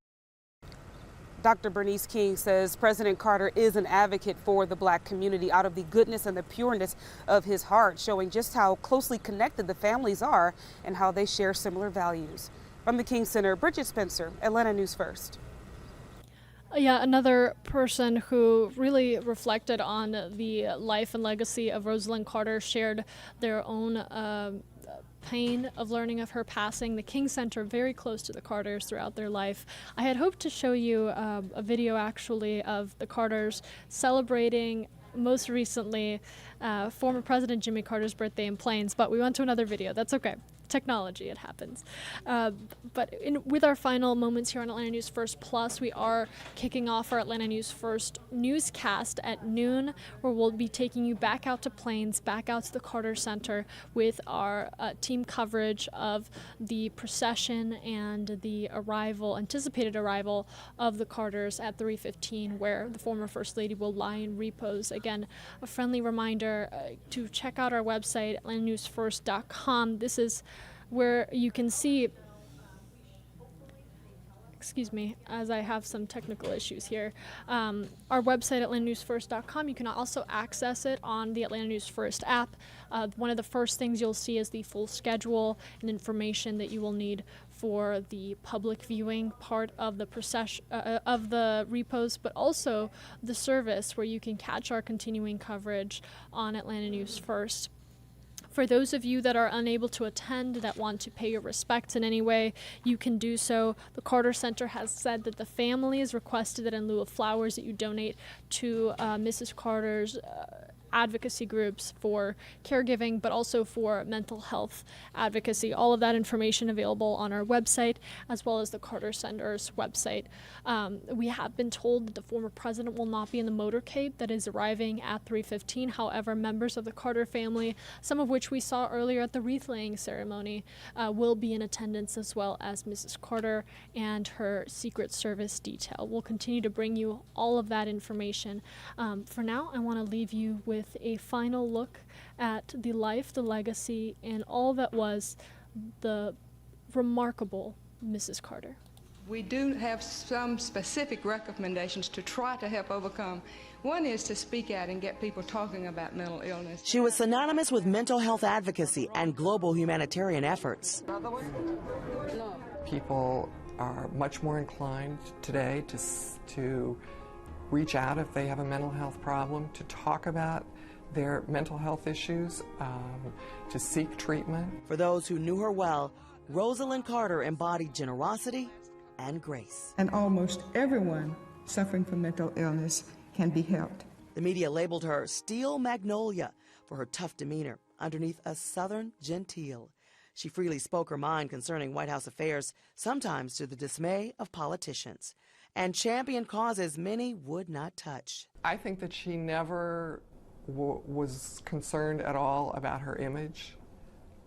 Dr. Bernice King says President Carter is an advocate for the black community out of the goodness and the pureness of his heart, showing just how closely connected the families are and how they share similar values. From the King Center, Bridget Spencer, Atlanta News First. Yeah, another person who really reflected on the life and legacy of Rosalynn Carter, shared their own pain of learning of her passing. The King Center, very close to the Carters throughout their life. I had hoped to show you a video actually of the Carters celebrating most recently former President Jimmy Carter's birthday in Plains, but we went to another video. That's okay. Technology, it happens. But with our final moments here on Atlanta News First Plus, we are kicking off our Atlanta News First newscast at noon, where we'll be taking you back out to Plains, back out to the Carter Center with our team coverage of the procession and the anticipated arrival of the Carters at 3:15, where the former First Lady will lie in repose. Again, a friendly reminder to check out our website, atlantanewsfirst.com. This is where you can see excuse me, as I have some technical issues here. Our website, atlantanewsfirst.com, you can also access it on the Atlanta News First app. One of the first things you'll see is the full schedule and information that you will need for the public viewing part of the procession, of the Repose, but also the service where you can catch our continuing coverage on Atlanta News First. For those of you that are unable to attend, that want to pay your respects in any way, you can do so. The Carter Center has said that the family has requested that in lieu of flowers that you donate to Mrs. Carter's advocacy groups for caregiving, but also for mental health advocacy. All of that information available on our website, as well as the Carter Center's website. We have been told that the former president will not be in the motorcade that is arriving at 3:15. However, members of the Carter family, some of which we saw earlier at the wreath-laying ceremony, will be in attendance, as well as Mrs. Carter and her Secret Service detail. We'll continue to bring you all of that information. For now, I want to leave you with a final look at the life, the legacy, and all that was the remarkable Mrs. Carter. We do have some specific recommendations to try to help overcome. One is to speak out and get people talking about mental illness. She was synonymous with mental health advocacy and global humanitarian efforts. People are much more inclined today to reach out if they have a mental health problem, to talk about their mental health issues, to seek treatment. For those who knew her well, Rosalynn Carter embodied generosity and grace. And almost everyone suffering from mental illness can be helped. The media labeled her Steel Magnolia for her tough demeanor underneath a Southern genteel. She freely spoke her mind concerning White House affairs, sometimes to the dismay of politicians, and championed causes many would not touch. I think that she never was concerned at all about her image.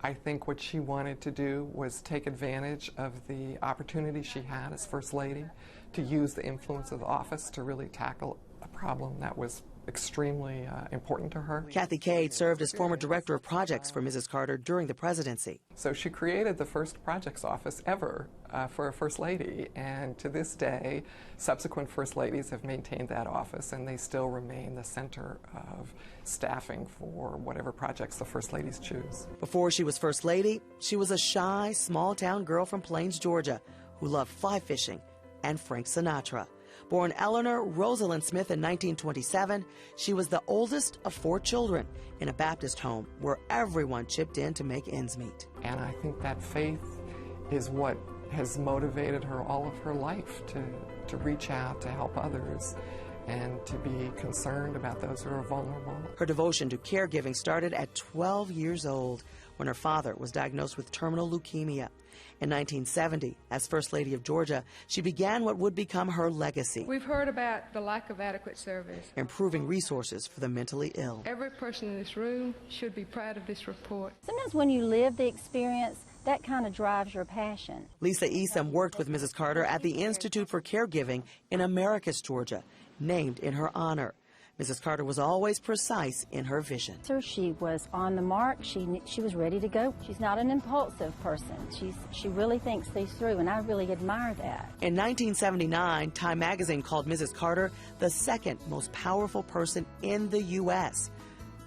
I think what she wanted to do was take advantage of the opportunity she had as First Lady to use the influence of the office to really tackle a problem that was extremely important to her. Kathy Cade served as former director of projects for Mrs. Carter during the presidency. So she created the first projects office ever for a First Lady, and to this day, subsequent First Ladies have maintained that office, and they still remain the center of staffing for whatever projects the First Ladies choose. Before she was First Lady, she was a shy, small-town girl from Plains, Georgia, who loved fly fishing and Frank Sinatra. Born Eleanor Rosalind Smith in 1927, she was the oldest of 4 children in a Baptist home where everyone chipped in to make ends meet. And I think that faith is what has motivated her all of her life to reach out, to help others, and to be concerned about those who are vulnerable. Her devotion to caregiving started at 12 years old when her father was diagnosed with terminal leukemia. In 1970, as First Lady of Georgia, she began what would become her legacy. We've heard about the lack of adequate service. Improving resources for the mentally ill. Every person in this room should be proud of this report. Sometimes when you live the experience, that kind of drives your passion. Lisa Esom worked with Mrs. Carter at the Institute for Caregiving in Americus, Georgia, named in her honor. Mrs. Carter was always precise in her vision. She was on the mark. She was ready to go. She's not an impulsive person. She really thinks things through, and I really admire that. In 1979, Time magazine called Mrs. Carter the second most powerful person in the U.S.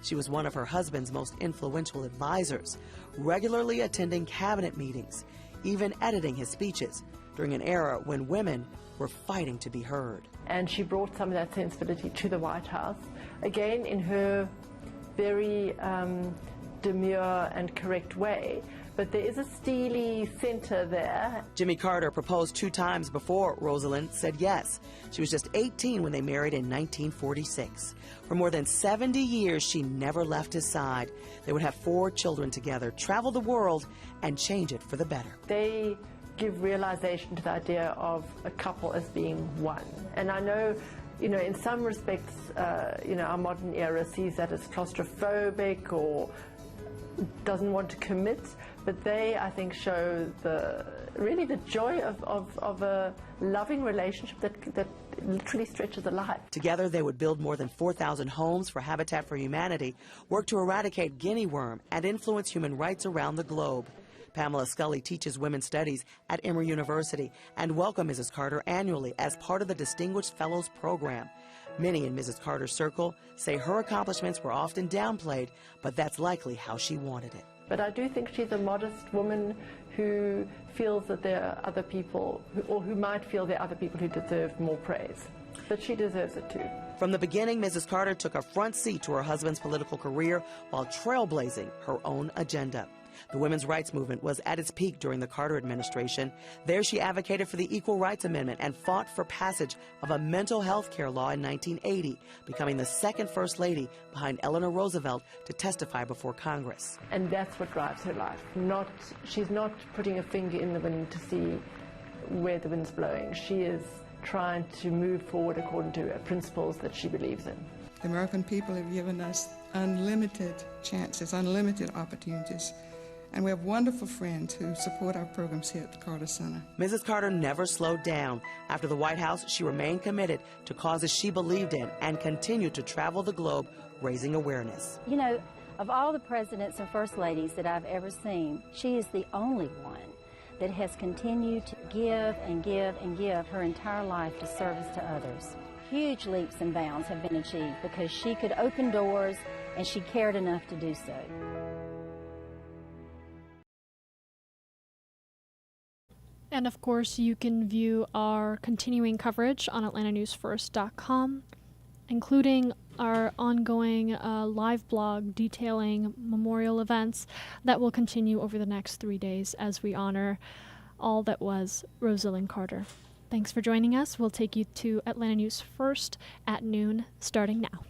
She was one of her husband's most influential advisors, regularly attending cabinet meetings, even editing his speeches during an era when women were fighting to be heard. And she brought some of that sensibility to the White House, again in her very demure and correct way. But there is a steely center there. Jimmy Carter proposed 2 times before Rosalynn said yes. She was just 18 when they married in 1946. For more than 70 years, she never left his side. They would have 4 children together, travel the world, and change it for the better. They give realization to the idea of a couple as being one. And I know, in some respects, our modern era sees that as claustrophobic or doesn't want to commit, but they, I think, show really the joy of a loving relationship that literally stretches a life. Together, they would build more than 4,000 homes for Habitat for Humanity, work to eradicate guinea worm, and influence human rights around the globe. Pamela Scully teaches women's studies at Emory University and welcomed Mrs. Carter annually as part of the Distinguished Fellows Program. Many in Mrs. Carter's circle say her accomplishments were often downplayed, but that's likely how she wanted it. But I do think she's a modest woman who feels that there are other people, or who might feel there are other people who deserve more praise. But she deserves it too. From the beginning, Mrs. Carter took a front seat to her husband's political career while trailblazing her own agenda. The women's rights movement was at its peak during the Carter administration. There she advocated for the Equal Rights Amendment and fought for passage of a mental health care law in 1980, becoming the second First Lady behind Eleanor Roosevelt to testify before Congress. And that's what drives her life. She's not putting a finger in the wind to see where the wind's blowing. She is trying to move forward according to principles that she believes in. The American people have given us unlimited chances, unlimited opportunities. And we have wonderful friends who support our programs here at the Carter Center. Mrs. Carter never slowed down. After the White House, she remained committed to causes she believed in and continued to travel the globe, raising awareness. You know, of all the presidents and first ladies that I've ever seen, she is the only one that has continued to give and give and give her entire life to service to others. Huge leaps and bounds have been achieved because she could open doors and she cared enough to do so. And of course, you can view our continuing coverage on AtlantaNewsFirst.com, including our ongoing live blog detailing memorial events that will continue over the next 3 days as we honor all that was Rosalynn Carter. Thanks for joining us. We'll take you to Atlanta News First at noon, starting now.